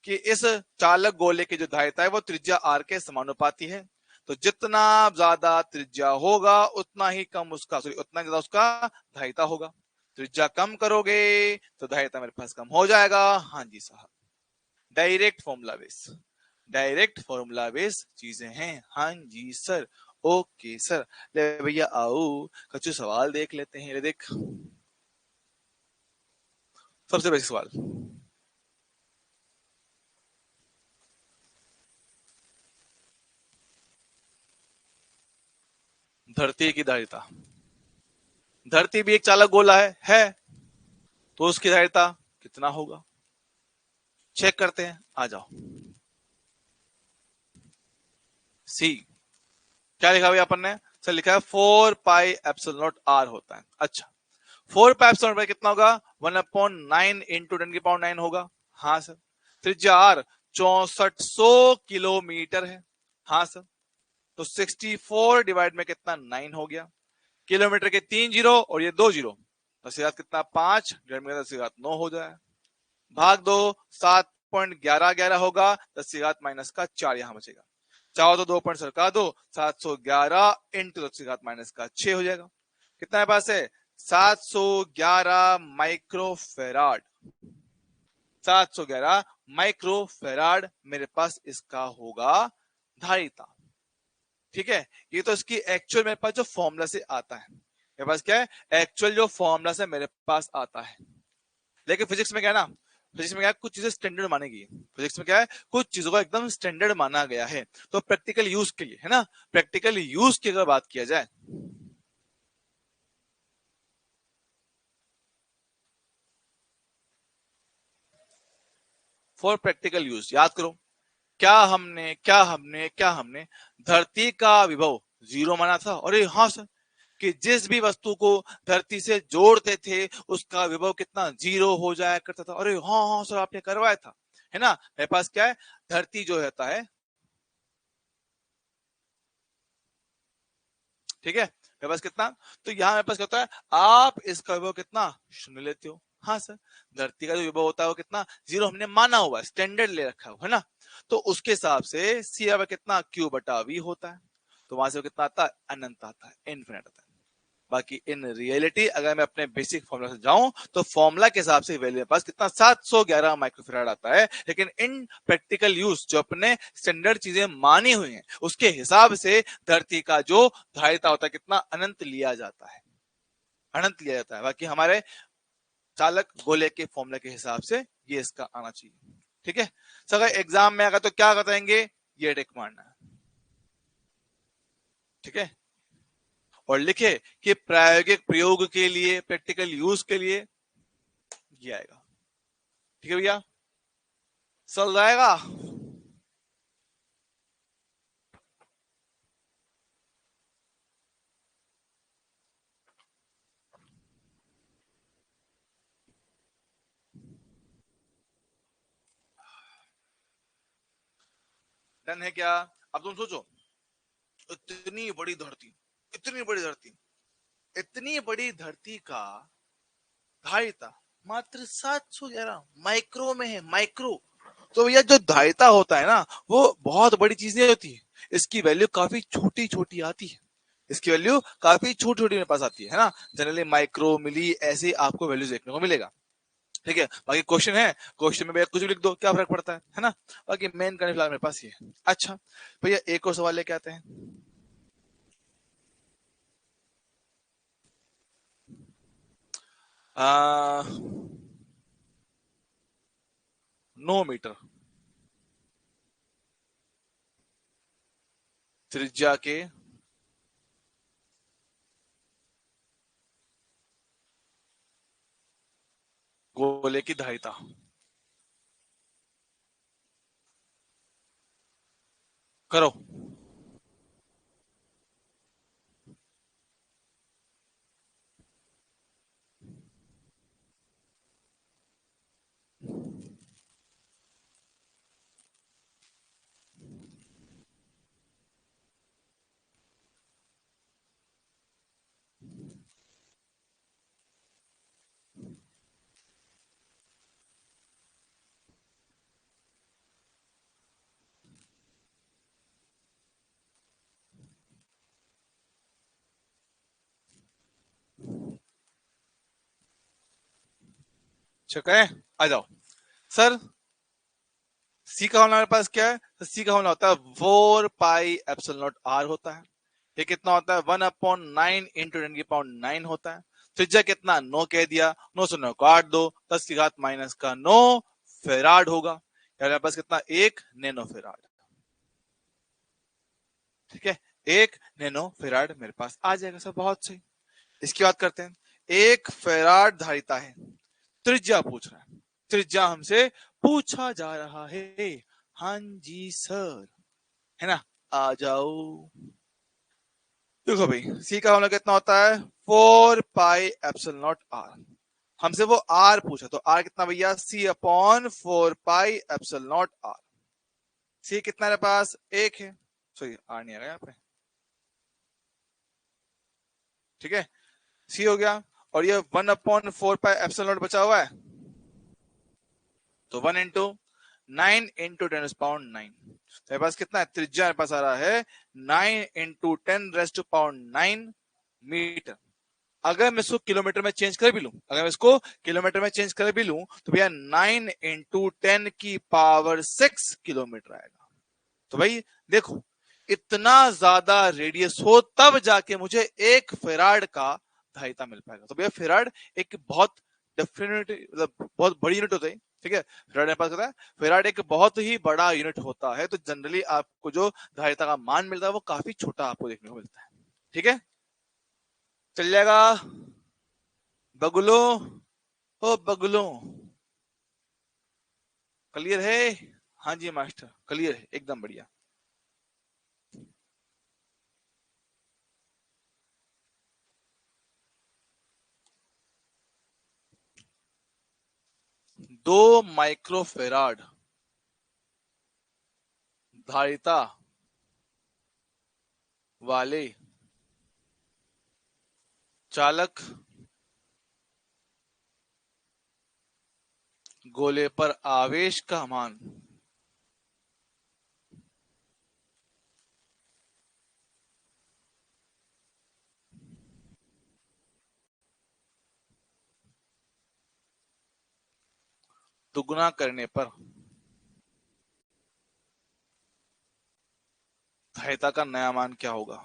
कि इस चालक गोले की जो धारिता है वो त्रिज्या आर के समानुपाती है, तो जितना ज्यादा त्रिज्या होगा उतना ही कम उसका, सॉरी उतना ज्यादा उसका धारिता होगा। त्रिज्या कम करोगे तो धारिता मेरे पास कम हो जाएगा। हाँ जी साहब, direct formula base, direct formula base चीजें हैं। हाँ जी सर। ओके सर, ले भैया आओ कुछ सवाल देख लेते हैं। ले देख, सबसे बेसिक सवाल, धरती की धारिता, धरती भी एक चालक गोला है तो उसकी धारिता कितना होगा, चेक करते हैं, आ जाओ। सी क्या लिखा भैया अपन ने, सर लिखा है 4 पाई एप्सिलॉन नॉट आर होता है। अच्छा, 4 पाई एप्सिलॉन नॉट कितना होगा, 1/9 इंटू 10⁹ होगा। हाँ सर, त्रिज्या आर 6400 किलोमीटर है। हाँ सर, तो 64 डिवाइड में कितना 9 हो गया, किलोमीटर के 3 जीरो और ये 2 जीरो, 10 कितना 5, 10 9 हो जाए, भाग दो, 7.1111 होगा, 10⁻⁻4 यहां बचेगा। चाहो तो 2 पॉइंट सरका दो, 711 इंटू 10⁻⁻6 हो जाएगा। कितना है पास है, 711 माइक्रोफेराड, 711 माइक्रोफेराड मेरे पास इसका होगा धारिता। ठीक है, ये तो इसकी एक्चुअल मेरे पास जो फॉर्मूला से आता है, मेरे पास क्या है, एक्चुअल जो फॉर्मूला से मेरे पास आता है। लेकिन फिजिक्स में क्या है ना, फिजिक्स में क्या है, कुछ चीजें स्टैंडर्ड मानेगी। फिजिक्स में क्या है, कुछ चीजों को एकदम स्टैंडर्ड माना गया है, तो प्रैक्टिकल यूज के लिए है ना, प्रैक्टिकल यूज की अगर बात किया जाए, फॉर प्रैक्टिकल यूज याद करो, क्या हमने धरती का विभव 0 माना था। और ये हाँ सर, कि जिस भी वस्तु को धरती से जोड़ते थे उसका विभव कितना 0 हो जाया करता था। अरे हाँ हाँ सर, आपने करवाया था, है ना। मेरे पास क्या है, धरती जो होता है, ठीक है, मेरे पास कितना, तो यहाँ मेरे पास क्या होता है, आप इसका विभव कितना 0 लेते हो। हाँ सर, धरती का जो विभव होता है वो कितना 0 हमने माना हुआ है, स्टैंडर्ड ले रखा है ना। तो उसके हिसाब से सी बराबर कितना Q/V होता है। तो वहां से वो कितना आता है, अनंत आता है, इनफिनिट आता है। बाकी इन रियलिटी अगर मैं अपने बेसिक फॉर्मूला से जाऊं तो फॉर्मूला के हिसाब से वैल्यू मेरे पास कितना 711 माइक्रोफेराड आता है। लेकिन इन प्रैक्टिकल यूज जो अपने स्टैंडर्ड चीजें मानी हुई हैं उसके हिसाब से धरती का जो धारिता होता है कितना अनंत लिया जाता है, अनंत लिया जाता है। बाकी हमारे चालक गोले के फॉर्मूले के हिसाब से ये इसका आना चाहिए। ठीक है सर, अगर एग्जाम में आगा तो क्या बताएंगे, ये टिक मारना है। ठीक है, और लिखे कि प्रायोगिक प्रयोग के लिए, प्रैक्टिकल यूज के लिए ये आएगा। ठीक है भैया, चल जाएगा। डन है क्या। अब तुम सोचो, इतनी बड़ी धरती, इतनी बड़ी धरती, इतनी बड़ी धरती का धारिता मात्र 711 माइक्रो में है, माइक्रो। तो भैया जो धारिता होता है ना वो बहुत बड़ी चीजें होती है, इसकी वैल्यू काफी छोटी छोटी आती है, इसकी वैल्यू काफी छोटी छोटी मेरे पास आती है ना। जनरली माइक्रो, मिली, ऐसे आपको वैल्यूज देखने को मिलेगा। ठीक है, बाकी क्वेश्चन है, क्वेश्चन में भैया कुछ भी लिख दो, क्या फर्क पड़ता है ना। बाकी मेन करने फिलहाल मेरे पास ये है। अच्छा भैया, एक और सवाल लेके आते हैं। 9 मीटर त्रिज्या के गोले की धारिता करो। ठीक है, आ जाओ सर। सी का होना हमारे पास क्या है, तो सी का होना होता है 4 पाई एप्सिलॉन नॉट आर होता है। ये कितना होता है, 1/9 इंटू 10⁹ होता है। त्रिज्या कितना, 9 कह दिया, 9 से 9 काट दो, 10 की घात माइनस का 9 फेराड होगा। यार मेरे पास कितना, 1 नैनो फेराड। ठीक है, 1 नैनो फेराड मेरे पास आ जाएगा सर, बहुत सही। इसकी बात करते हैं, 1 फेराड धारिता है, त्रिज्या पूछ रहा है, त्रिज्या हमसे पूछा जा रहा है। हाँ जी सर, है ना, आ जाओ। देखो भाई, सी का होना कितना होता है, 4 पाई एप्सिलॉन नॉट आर। हमसे वो आर पूछा, तो आर कितना भैया, C/4 pi epsilon naught R. C कितना है पास, 1 है, सॉरी आर नहीं आएगा यहाँ पे। ठीक है, सी हो गया, और ये 1/4 पाई एप्सिलॉन नॉट बचा हुआ है, तो 1 × 9 × 10⁹ मेरे पास कितना है, त्रिज्या मेरे पास आ रहा है 9 × 10⁻⁹ मीटर। अगर मैं इसको किलोमीटर में चेंज कर भी लूं, अगर मैं इसको किलोमीटर में चेंज कर भी लूं तो भैया 9 × 10⁻⁶ किलोमीटर आएगा। तो भाई देखो, इतना ज्यादा रेडियस हो तब जाके मुझे 1 फेराड का धारिता मिल पाएगा। तो भैया फेराड एक बहुत डेफिनेट, मतलब बहुत बड़ी यूनिट होता है। ठीक है, फेराड मेरे पास कहता है, फेराड एक बहुत ही बड़ा यूनिट होता है। तो जनरली आपको जो धारिता का मान मिलता है वो काफी छोटा आपको देखने को मिलता है। ठीक है, चल जाएगा बगुलो, ओ बगुलो, क्लियर है। हाँ जी मास्टर, क्लियर है, एकदम बढ़िया। दो माइक्रोफेराड धारिता वाले चालक गोले पर आवेश का मान दुगुना करने पर धारिता का नया मान क्या होगा?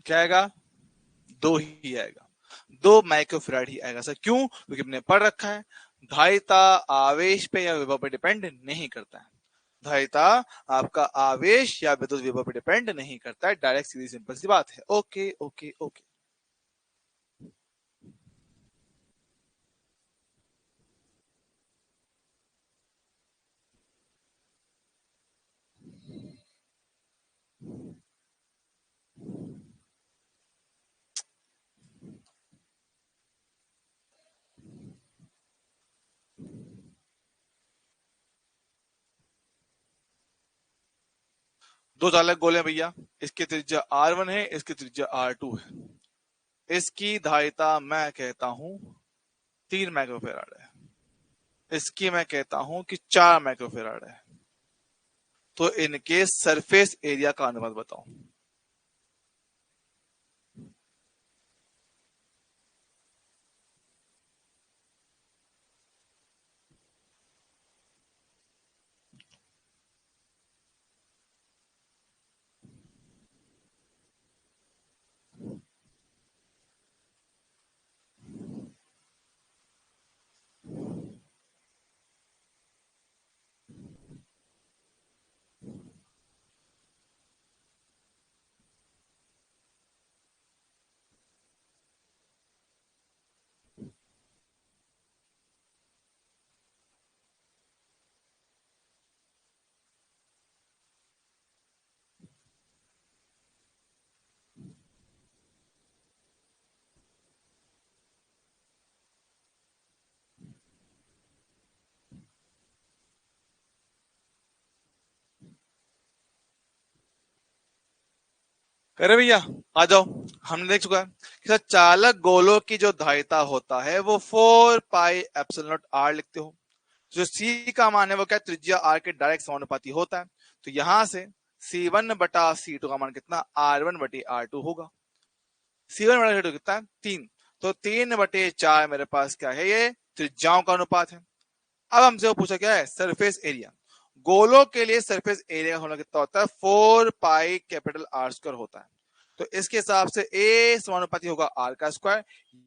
क्या आएगा? दो ही आएगा, दो माइक्रोफेराड ही आएगा सर। क्यों? क्योंकि हमने पढ़ रखा है धारिता आवेश पे या विभव पे डिपेंड नहीं करता है। धारिता आपका आवेश या विद्युत विभव पे डिपेंड नहीं करता है, डायरेक्ट सीधी सिंपल सी बात है। Okay okay okay. दो चालक गोले हैं भैया, इसकी त्रिज्या R1 है, इसकी त्रिज्या R2 है। इसकी धारिता मैं कहता हूं 3 माइक्रोफेराड है, इसकी मैं कहता हूं कि 4 माइक्रोफेराड है। तो इनके सरफेस एरिया का अनुपात बताओ। अरे भैया आ जाओ, हमने देख चुका है कि सर चालक गोलों की जो धारिता होता है वो 4 पाई एप्सिलॉन नॉट R लिखते हो। जो C का मान है वो क्या, त्रिज्या R के डायरेक्ट समानुपाती होता है। तो यहां से C1/C2 का मान कितना, R1/R2 होगा। C1/C2 कितना है, 3। तो 3/4 मेरे पास क्या है, ये त्रिज्याओं का अनुपात है। अब हमसे वो पूछा क्या है, सरफेस एरिया। गोलों के लिए सरफेस एरिया होना कितना होता है, 4 पाई R² होता है। तो इसके हिसाब से A समानुपाती होगा R का स्क्वायर।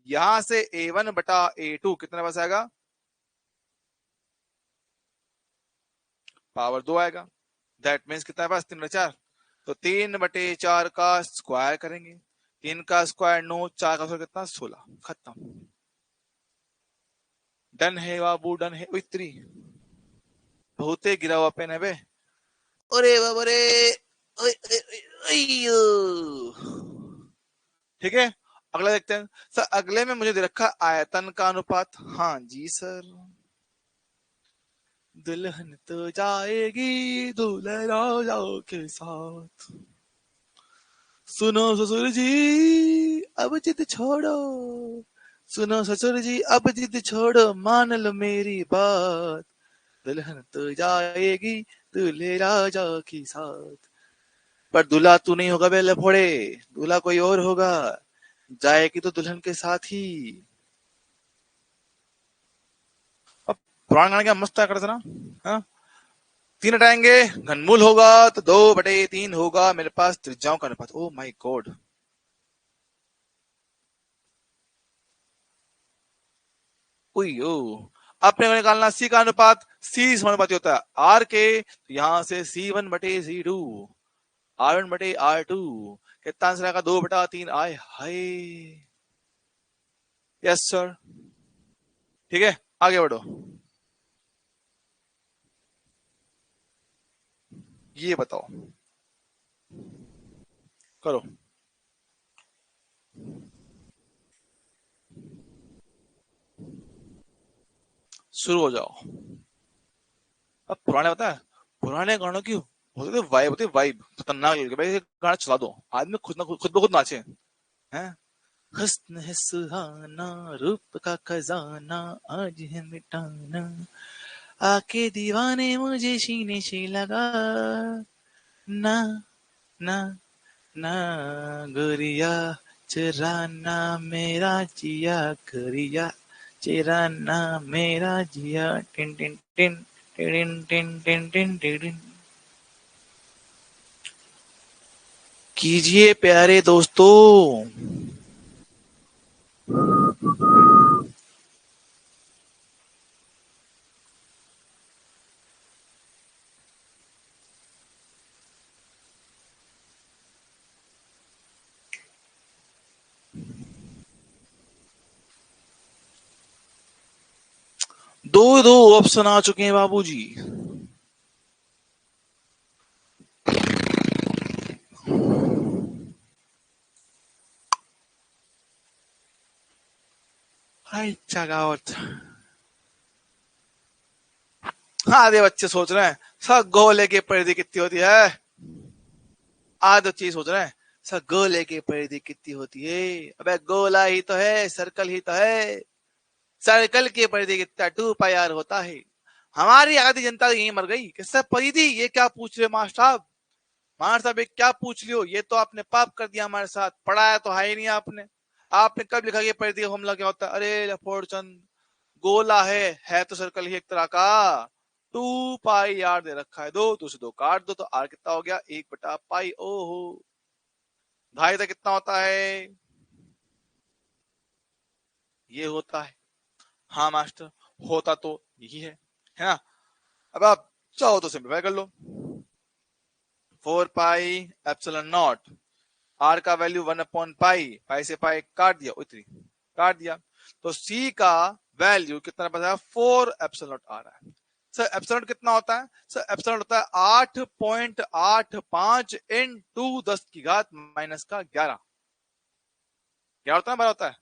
यहां से A1/A2 कितना पास आएगा, पावर 2 आएगा। दैट मीन्स कितना पास, 3/4। तो 3/4 का स्क्वायर करेंगे, 3 का स्क्वायर 9, 4 का स्क्वायर कितना, 16। खत्म। डन है बाबू, डन है। इतनी बहुते गिरा हुआ पेन है बे। अरे बाबा रे, ठीक है। अगला देखते हैं सर। अगले में मुझे दे रखा आयतन का अनुपात। हाँ जी सर। दुल्हन तो जाएगी दूल्हा राजा के साथ, सुनो ससुर जी अब जिद छोड़ो, सुनो ससुर जी अब जिद छोड़ो, मान लो मेरी बात, दुल्हन तो जाएगी दूल्हे राजा के साथ। पर दूल्हा तू नहीं होगा बे लफोड़े, दूल्हा कोई और होगा, जाएगी तो दुल्हन के साथ ही। अब पुराना गाना क्या मस्त करता था ना, हाँ? तीन हटाएंगे घनमूल होगा तो 2/3 होगा मेरे पास त्रिज्याओं का अनुपात। ओ माय गॉड, ओ अपने को निकालना सी का अनुपात। सी समानुपाती होता है आर के, तो यहां से C1/C2 R1/R2 कितना आंसर आएगा? 2/3। आए हाय, यस सर। ठीक है, आगे बढ़ो। ये बताओ, करो, शुरू हो जाओ। अब पुराने पता है, पुराने गानों की होती थी वाइब, होती वाइब खतरनाक लगे भाई, ये गाना चला दो आदमी खुद ना खुद ब खुद नाचे हैं। हुस्न है सुहाना, रूप का खजाना, आज है मिटाना, आके दीवाने मुझे सीने से लगा, ना ना ना गोरिया, चुराना मेरा जिया, गोरिया चुराना मेरा जिया, टिन टिन टिन टिन टिन टिन टिन टिन। कीजिए प्यारे दोस्तों। दो दो ऑप्शन आ चुके हैं बाबूजी। हाय चगावत। आधे बच्चे सोच रहे हैं सर गोले की परिधि कितनी होती है। आधे बच्चे सोच रहे हैं सर गोले की परिधि कितनी होती है। अबे गोला ही तो है, सर्कल ही तो है। सर्कल की परिधि कितना 2πr होता है। हमारी आधी जनता तो यही मर गई कि सर परिधि ये क्या पूछ रहे हो मास्टर साहब। मास्टर साहब ये क्या पूछ लियो, ये तो आपने पाप कर दिया हमारे साथ, पढ़ाया तो है ही नहीं आपने। आपने कब लिखा ये परिधि हमला क्या होता है? अरे लफोड़ चंद, गोला है तो सर्कल ही एक तरह का। 2πr दे रखा है, दो तो से दो काट दो तो आर कितना हो गया? 1/पाई। ओहो, ढाई तो कितना होता है? ये होता है। हाँ मास्टर, होता तो यही है ना। अब आप चाहो तो सिंप्लीफाई कर लो। 4πε0, आर का वैल्यू 1/पाई, पाई से पाई काट दिया, उतरी काट दिया, तो सी का वैल्यू कितना बचा? 4ε0 आ रहा है। सर एप्सिलॉन कितना होता है? सर एप्सिलॉन होता है 8.85 इंटू 10⁻⁻11। क्या होता है? 12 होता है।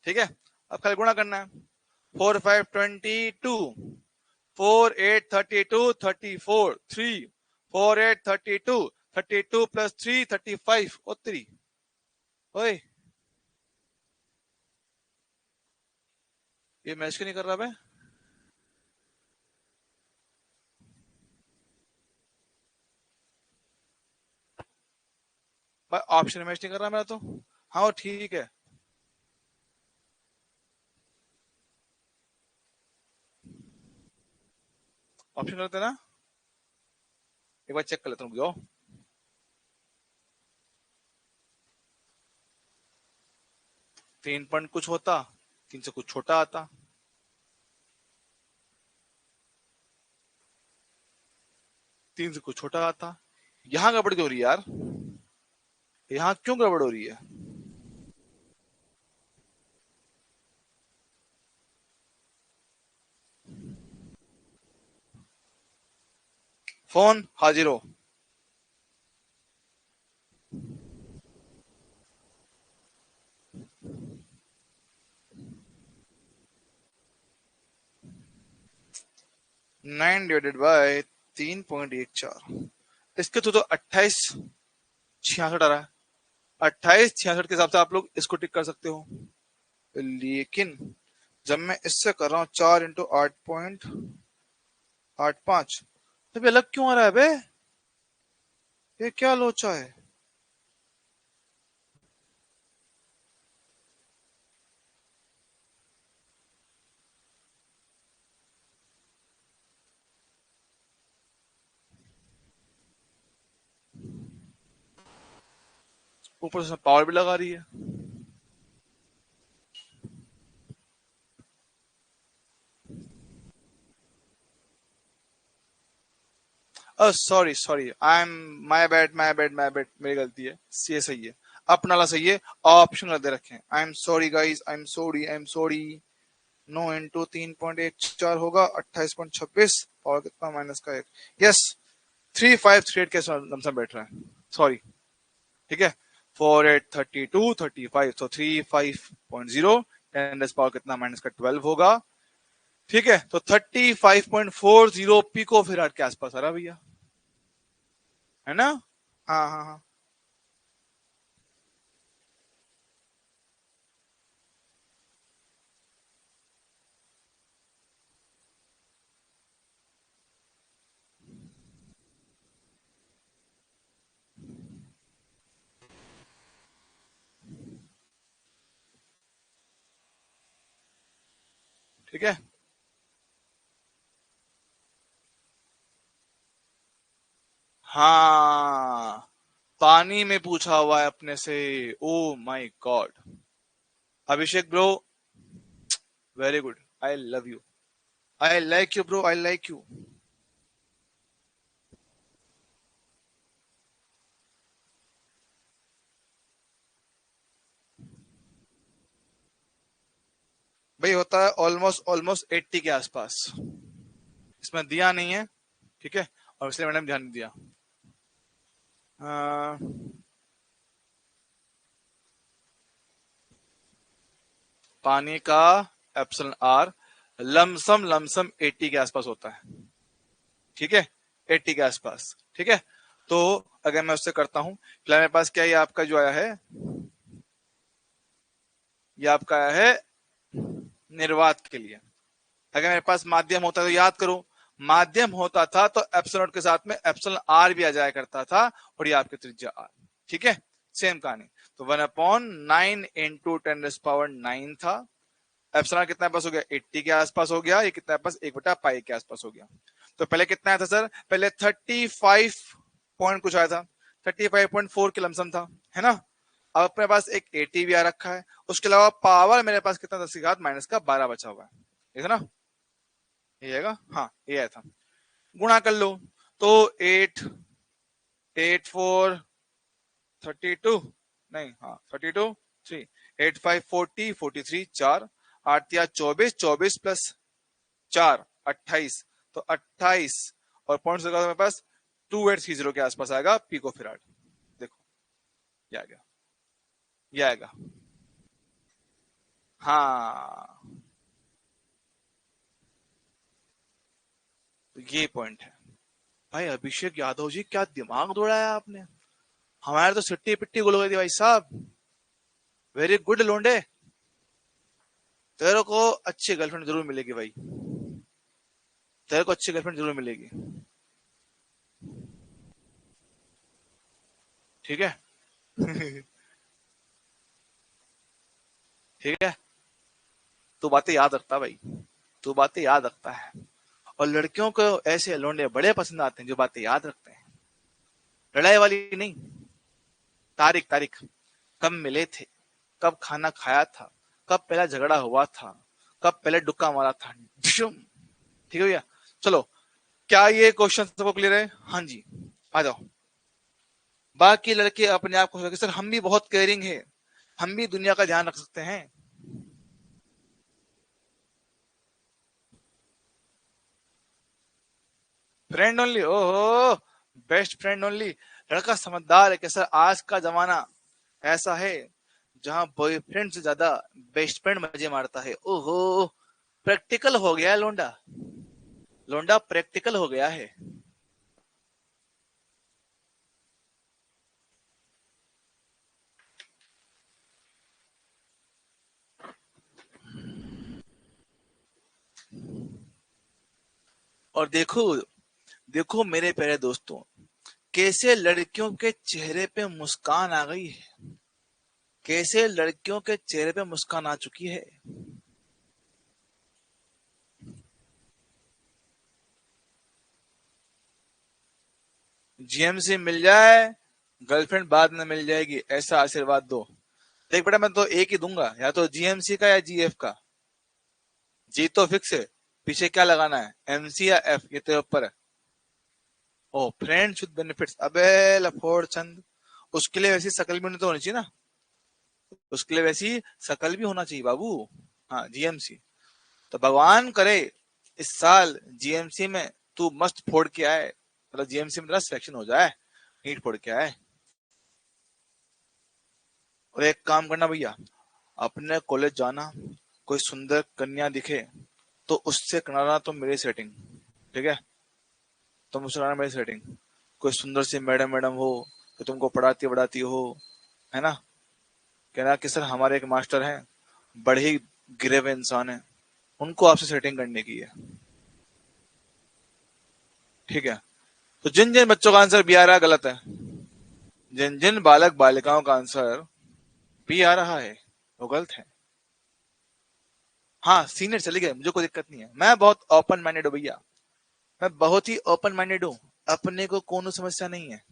ठीक है, अब खाली गुणा करना है। 4×5 = 22, 4×8 = 32, 34, 3, 4×8 = 32, 32 + 3 = 35 और 3। ओए ये मैच क्यों नहीं कर रहा बे? ऑप्शन मैच नहीं कर रहा मेरा तो। हाँ वो ठीक है, ऑप्शन करते ना, एक बार चेक कर लेता हूँ। 3 पॉइंट कुछ होता, 3 से कुछ छोटा आता। 3 से कुछ छोटा आता। यहाँ गड़बड़ क्यों हो रही है यार? यहाँ क्यों गड़बड़ हो रही है? फोन हाजिर हो। नाइन डिवाइडेड बाय 3.14, इसके तो 28 66 आ रहा है। 28 66 के हिसाब से आप लोग इसको टिक कर सकते हो। लेकिन जब मैं इससे कर रहा हूँ 4 × 8.85, तो भी अलग क्यों आ रहा है बे? ये क्या लोचा है? ऊपर से पावर भी लगा रही है। Sorry sorry, I am, my bad, मेरी गलती है। ये सही है, अपना वाला सही है, ऑप्शन गलत दे रखे हैं। I am sorry guys, I am sorry. 9 × 3.14 होगा 28.26, और कितना माइनस का 1। यस, 3538 के लमसम बैठ रहा है, सॉरी। ठीक है, 4832 35, तो 35.0, 10 पावर कितना माइनस का 12 होगा। ठीक है, तो 35.40 पिको फेराड के आसपास आ रहा भैया, है ना। हाँ हाँ हाँ, ठीक है। हाँ, पानी में पूछा हुआ है अपने से। Oh my God, Abhishek bro, very good, I love you, I like you bro, I like you. भाई होता है ऑलमोस्ट ऑलमोस्ट 80 के आसपास, इसमें दिया नहीं है। ठीक है, और इसलिए मैंने ध्यान नहीं दिया। अ, पानी का एप्सिलॉन आर लमसम लमसम 80 के आसपास होता है। ठीक है, 80 के आसपास। ठीक है, तो अगर मैं उससे करता हूं, फिलहाल मेरे पास क्या, ये आपका जो आया है, ये आपका आया है निर्वात के लिए। अगर मेरे पास माध्यम होता तो याद करो, माध्यम होता था तो एप्सिलॉन के साथ में एप्सिलॉन आर भी आ जाया करता था, और ये आपकी त्रिज्या आर। ठीक है, सेम कहानी। तो 1/9 × 10⁻⁹ था। एप्सिलॉन कितना पास हो गया, 80 के आसपास हो गया। ये कितना पास, 1/पाई के आसपास हो गया। तो पहले कितना आया था सर, पहले 35 पॉइंट कुछ आया था, 35.4 के लमसम था, है ना। अब अपने पास एक 80 भी आ रखा है, उसके अलावा पावर मेरे पास कितना, 10⁻⁻12 बचा हुआ है, ठीक है ना। ये आएगा, हाँ ये आया था। गुणा कर लो, तो 8 8 4 32, नहीं हाँ 32 3, 8 5 40 43, 4 8 या 24, 24 प्लस 4 28, तो 28, और पॉइंट लगा मेरे पास 2830 के आसपास आएगा पिको फिराड। देखो, ये आ गया, ये आएगा। हाँ, तो ये पॉइंट है। भाई अभिषेक यादव जी, क्या दिमाग दौड़ाया आपने, हमारे तो सिट्टी पिट्टी गुल हो गई थी भाई साहब। वेरी गुड लोंडे, तेरे को अच्छी गर्लफ्रेंड जरूर मिलेगी भाई, तेरे को अच्छी गर्लफ्रेंड जरूर मिलेगी। ठीक है। ठीक है, तू बातें याद रखता भाई, तू बातें याद रखता है। और लड़कियों को ऐसे लोंडे बड़े पसंद आते हैं जो बातें याद रखते हैं, लड़ाई वाली नहीं। तारीख तारीख, कब मिले थे, कब खाना खाया था, कब पहला झगड़ा हुआ था, कब पहले डुक्का मारा था। ठीक है भैया, चलो। क्या ये क्वेश्चन सबको क्लियर है? हाँ जी, आ जाओ। बाकी लड़के अपने आप को सोचते, सर हम भी बहुत केयरिंग है, हम भी दुनिया का ध्यान रख सकते हैं। फ्रेंड ओनली, ओहो, बेस्ट फ्रेंड ओनली। लड़का समझदार है कि सर आज का जमाना ऐसा है जहां बॉयफ्रेंड से ज्यादा बेस्ट फ्रेंड मजे मारता है। ओहो, प्रैक्टिकल हो गया है लोंडा, लोंडा प्रैक्टिकल हो गया है। और देखो, देखो मेरे प्यारे दोस्तों, कैसे लड़कियों के चेहरे पे मुस्कान आ गई है, कैसे लड़कियों के चेहरे पे मुस्कान आ चुकी है। जीएमसी मिल जाए गर्लफ्रेंड बाद में मिल जाएगी, ऐसा आशीर्वाद दो। देख बेटा, मैं तो एक ही दूंगा, या तो जीएमसी का या जीएफ का। जी तो फिक्स है, पीछे क्या लगाना है, एमसी या एफ, ये तेरे ऊपर है। ओ, फ्रेंड्स विद बेनिफिट्स, अबे लफोड़ चंद, उसके लिए वैसी शकल भी नहीं तो होनी चाहिए ना, उसके लिए वैसी शकल भी होना चाहिए बाबू। हाँ, जीएमसी। तो भगवान करे इस साल जीएमसी में तू मस्त फोड़ के आए, मतलब जीएमसी में तेरा सिलेक्शन हो जाए, नीट फोड़ के आए। और एक काम करना भैया, अपने कॉलेज जाना, कोई सुंदर कन्या दिखे तो उससे कराना तुम मेरी सेटिंग, ठीक है? तुम उससे कराना मेरी सेटिंग, कोई सुंदर सी मैडम मैडम हो तो तुमको पढ़ाती बढ़ाती हो, है ना? कहना कि सर हमारे एक मास्टर हैं, बड़े ही गिरे हुए इंसान है, उनको आपसे सेटिंग करने की है, ठीक है? तो जिन जिन बच्चों का आंसर बी आ रहा है गलत है, जिन जिन बालक बालिकाओं का आंसर बी आ रहा है वो गलत है। हाँ, सीनियर चले गए, मुझे कोई दिक्कत नहीं है, मैं बहुत ओपन माइंडेड हूँ भैया, मैं बहुत ही ओपन माइंडेड हूँ, अपने को कोनो समस्या नहीं है।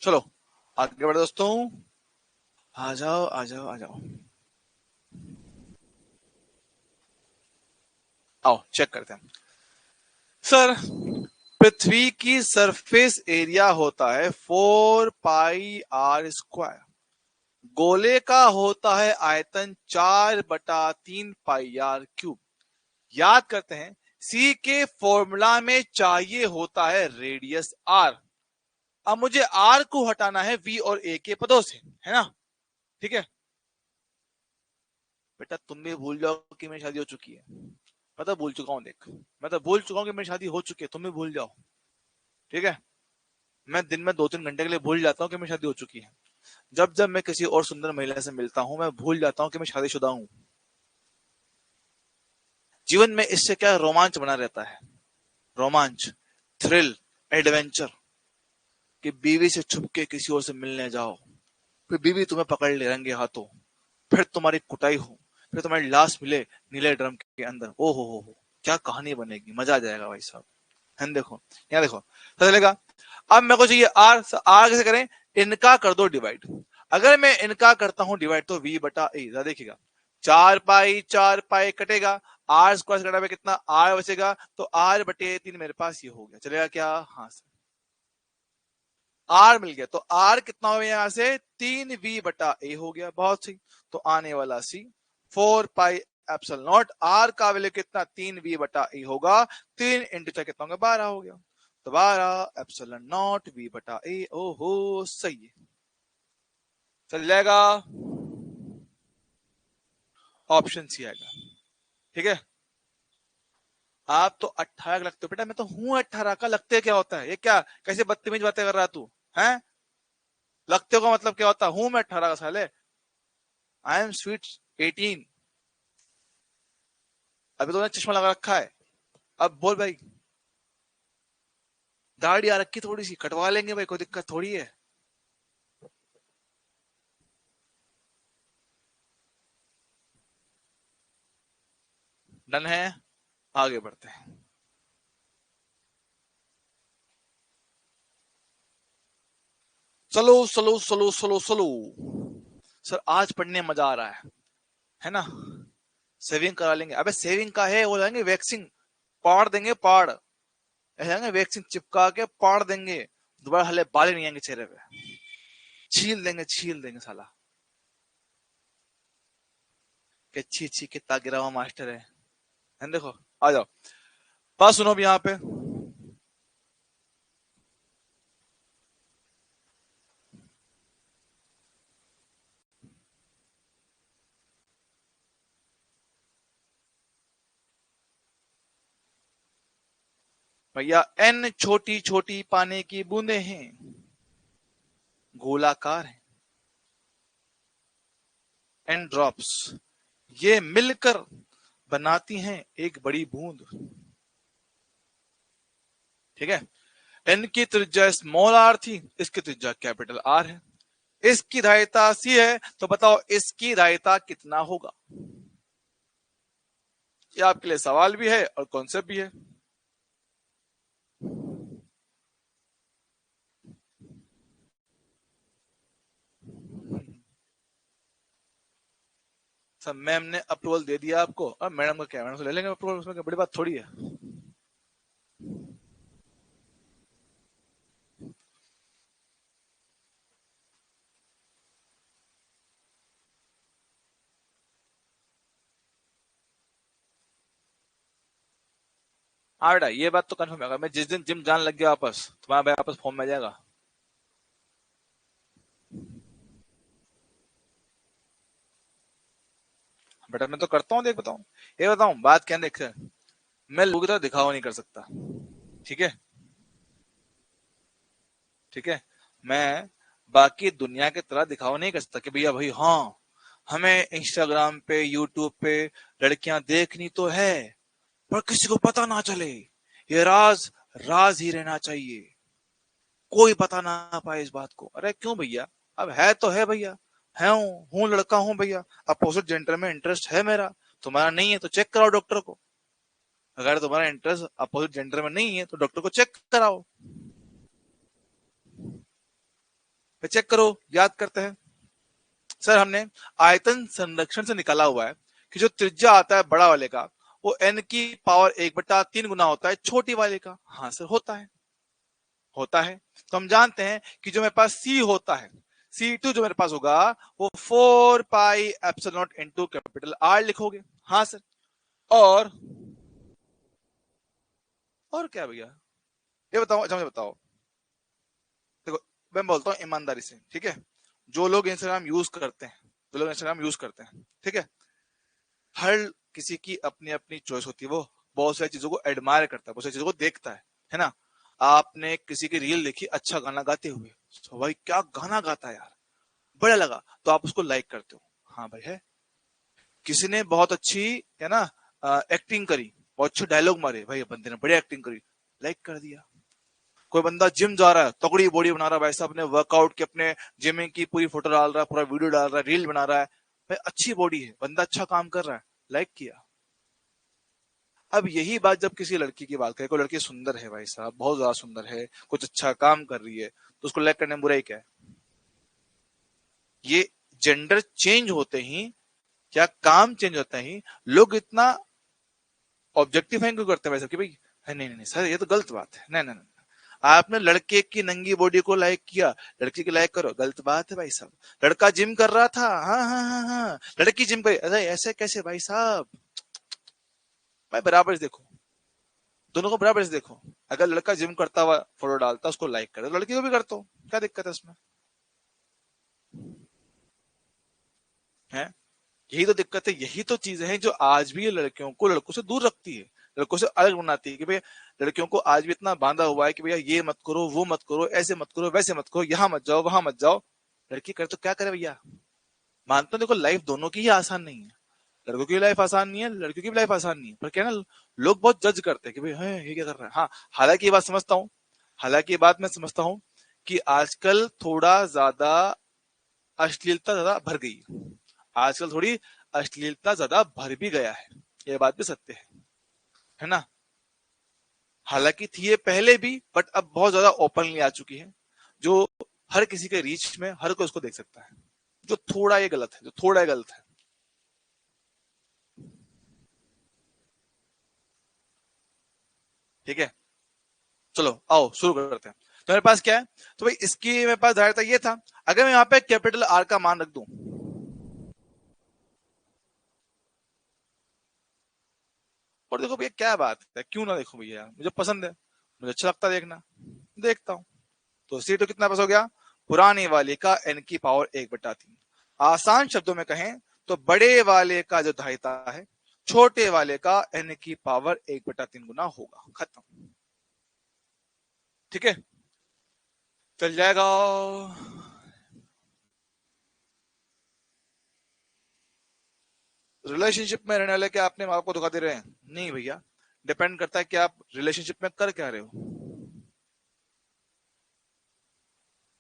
चलो आगे बढ़ो दोस्तों, आ जाओ आ जाओ आ जाओ, आओ चेक करते हैं। सर, पृथ्वी की सरफेस एरिया होता है 4 पाई r², गोले का होता है आयतन 4/3 पाई r³ याद करते हैं, सी के फॉर्मूला में चाहिए होता है रेडियस आर। अब मुझे आर को हटाना है वी और ए के पदों से, है ना? ठीक है बेटा, तुम भी भूल जाओ कि मेरी शादी हो चुकी है, मैं तो भूल चुका हूं, देख, मैं तो भूल चुका हूं कि मेरी शादी हो चुकी है, तुम भी भूल जाओ, ठीक है? मैं दिन में 2-3 घंटे के लिए भूल जाता हूँ कि मेरी शादी हो चुकी है। जब जब मैं किसी और सुंदर महिला से मिलता हूँ, मैं भूल जाता हूँ कि मैं शादीशुदा हूँ। जीवन में इससे क्या रोमांच बना रहता है, रोमांच, थ्रिल, एडवेंचर, कि बीवी से छुप के किसी और से मिलने जाओ, फिर बीवी तुम्हें पकड़ ले रंगे हाथों, फिर तुम्हारी कुटाई हो, फिर तुम्हारी लाश मिले नीले ड्रम के अंदर, ओ हो, क्या कहानी बनेगी, मजा आ जाएगा भाई साहब। है देखो, यहाँ देखो, पता चलेगा। अब मेरे को चाहिए आर, आर कैसे करें, इनका कर दो डिवाइड। अगर मैं इनका करता हूं डिवाइड तो v बटा ए, देखिएगा 4 पाई कटेगा, आर स्क्वायर कटा में कितना आर बचेगा, तो आर बटे 3 मेरे पास ये हो गया, चलेगा क्या? हाँ सर, आर मिल गया, तो आर कितना हो गया यहां से 3v/a हो गया, बहुत सही। तो आने वाला सी 4 पाई एप्सिलॉन नॉट, आर का वैल्यू कितना 3v/a होगा, 3 इंटू 4 कितना होगा 12 हो गया, तो 12 एप्सिलॉन नॉट v/a, ओहो सही है, चल जाएगा, ऑप्शन सी आएगा, ठीक है? आप तो 18 लगते हो बेटा, मैं तो हूं 18 का, लगते क्या होता है, ये क्या कैसे बदतमीज बातें कर रहा तू है? लगते का मतलब क्या होता, हूं मैं 18 का साले, आई एम स्वीट 18। अभी तो चश्मा लगा रखा है, अब बोल भाई, दाढ़ी आ रखी थोड़ी सी कटवा लेंगे भाई, कोई दिक्कत थोड़ी है। डन है, आगे बढ़ते हैं। चलो चलो चलो चलो चलो, सर आज पढ़ने में मजा आ रहा है ना? सेविंग करा लेंगे, अबे सेविंग का है, वो जाएंगे वैक्सिंग, पाड़ देंगे पाड़, ऐसे वैक्सिंग चिपका के पाड़ देंगे, दोबारा हले बाल नहीं आएंगे चेहरे पे, छील देंगे साला, कि अच्छी अच्छी कितना गिरा हुआ मास्टर है देखो। आ जाओ, बात सुनो अब यहाँ पे, भैया एन छोटी छोटी पानी की बूंदे हैं, गोलाकार है, एन ड्रॉप्स, ये मिलकर बनाती हैं एक बड़ी बूंद, ठीक है? एन की त्रिज्या स्मॉल आर थी, इसकी त्रिज्या कैपिटल आर है, इसकी धारिता सी है, तो बताओ इसकी धारिता कितना होगा? ये आपके लिए सवाल भी है और कॉन्सेप्ट भी है। सब मैम ने अप्रूवल दे दिया आपको, अब मैडम का क्या, मैडम से ले लेंगे अप्रूवल, उसमें क्या बड़ी बात थोड़ी है। हाँ बेटा ये बात तो कंफर्म है, मैं जिस दिन जिम जान लग गया वापस, तुम्हारा भाई वापस फॉर्म में आ जाएगा। बेटा मैं तो करता हूँ, देख बताऊँ, ये बताऊँ बात क्या है, देख मैं लोगों की तरह दिखावा नहीं कर सकता, ठीक है, ठीक है, मैं बाकी दुनिया की तरह दिखावा नहीं कर सकता कि भैया भाई हाँ हमें इंस्टाग्राम पे यूट्यूब पे लड़कियां देखनी तो है पर किसी को पता ना चले, ये राज राज ही रहना चाहिए, कोई पता ना पाए इस बात को। अरे क्यों भैया, अब है तो है भैया, है हूँ लड़का हूँ भैया, अपोजिट जेंडर में इंटरेस्ट है मेरा, तुम्हारा नहीं है तो चेक कराओ डॉक्टर को, अगर तुम्हारा इंटरेस्ट अपोजिट जेंडर में नहीं है तो डॉक्टर को चेक कराओ, चेक करो, याद करते हैं सर हमने आयतन संरक्षण से निकाला हुआ है कि जो त्रिज्या आता है बड़ा वाले का वो n की पावर 1/3 गुना होता है छोटी वाले का। हाँ सर होता है, होता है। तो हम जानते हैं कि जो मेरे पास c होता है, C2 जो मेरे पास होगा वो 4 pi epsilon into capital R लिखोगे। हाँ सर, और और क्या भैया, ये बताओ, अच्छा मुझे बताओ, देखो मैं बोलता हूँ ईमानदारी से, ठीक है, जो लोग इंस्टाग्राम यूज करते हैं, जो लोग इंस्टाग्राम यूज करते हैं, ठीक है, हर किसी की अपनी अपनी चॉइस होती है, वो बहुत सारी चीजों को एडमायर करता है, बहुत सारी चीजों को देखता है ना। आपने किसी की रील देखी अच्छा गाना गाते हुए, तो भाई क्या गाना गाता है यार, बड़ा लगा, तो आप उसको लाइक करते हो, हाँ भाई है। किसी ने बहुत अच्छी, है ना, एक्टिंग करी, बहुत अच्छे डायलॉग मारे, भाई बंदे ने बढ़िया एक्टिंग करी, लाइक कर दिया। कोई बंदा जिम जा रहा है, तगड़ी बॉडी बना रहा है भाई साहब, अपने वर्कआउट की अपने जिमिंग की पूरी फोटो डाल रहा है, पूरा वीडियो डाल रहा है, रील बना रहा है, भाई अच्छी बॉडी है, बंदा अच्छा काम कर रहा है, लाइक किया। अब यही बात जब किसी लड़की की बात करें, कोई लड़की सुंदर है भाई साहब, बहुत ज्यादा सुंदर है, कुछ अच्छा काम कर रही है, तो उसको लाइक करने में बुराई क्या है। ये जेंडर चेंज होते ही, क्या काम चेंज होता ही लोग इतना ऑब्जेक्टिफाइंग क्यों करते हैं भाई साहब कि भाई नहीं नहीं नहीं सर ये तो गलत बात है, नहीं नहीं नहीं, आपने लड़के की नंगी बॉडी को लाइक किया, लड़की की लाइक करो, गलत बात है भाई साहब। लड़का जिम कर रहा था, हाँ हाँ हाँ हाँ, लड़की जिम कर, अरे ऐसे कैसे भाई साहब, भाई बराबर से देखो, दोनों को बराबर से देखो। अगर लड़का जिम करता हुआ फोटो डालता उसको लाइक करे, तो लड़की को भी करता हूँ, क्या दिक्कत है उसमें, है। यही तो दिक्कत है, यही तो चीजें हैं जो आज भी ये लड़कियों को लड़कों से दूर रखती है, लड़कों से अलग बनाती है कि भाई लड़कियों को आज भी इतना बांधा हुआ है कि भैया ये मत करो, वो मत करो, ऐसे मत करो, वैसे मत करो, यहाँ मत जाओ, वहां मत जाओ। लड़की करे तो क्या करे भैया, मानता हूँ देखो लाइफ दोनों की ही आसान नहीं है, लड़कों की लाइफ आसान नहीं है, लड़कियों की भी लाइफ आसान नहीं है, पर क्या है ना, लोग बहुत जज करते हैं कि भाई है ये क्या कर रहा है। हाँ हालांकि ये बात समझता हूँ, हालांकि ये बात मैं समझता हूँ कि आजकल थोड़ा ज्यादा अश्लीलता ज्यादा भर गई है, आजकल थोड़ी अश्लीलता ज्यादा भर भी गया है, ये बात भी सत्य है ना। हालांकि थी ये पहले भी, बट अब बहुत ज्यादा ओपनली आ चुकी है, जो हर किसी के रीच में हर कोई उसको देख सकता है, जो थोड़ा ये गलत है, जो थोड़ा ये गलत है, ठीक है। चलो आओ शुरू करते हैं, तो मेरे पास क्या है, तो भाई इसकी मेरे पास धारिता ये था, अगर मैं यहाँ पे कैपिटल आर का मान रख दूं, और देखो भैया क्या बात है, क्यों ना देखो भैया, मुझे पसंद है, मुझे अच्छा लगता है देखना, देखता हूँ। तो सी टू कितना पास हो गया, पुराने वाले का एन की पावर 1/3। आसान शब्दों में कहें तो बड़े वाले का जो धारिता है छोटे वाले का एन की पावर 1/3 गुना होगा, खत्म, ठीक है, चल जाएगा। रिलेशनशिप में रहने वाले क्या अपने माँ बाप को धोखा दे रहे हैं, नहीं भैया, डिपेंड करता है कि आप रिलेशनशिप में कर क्या रहे हो।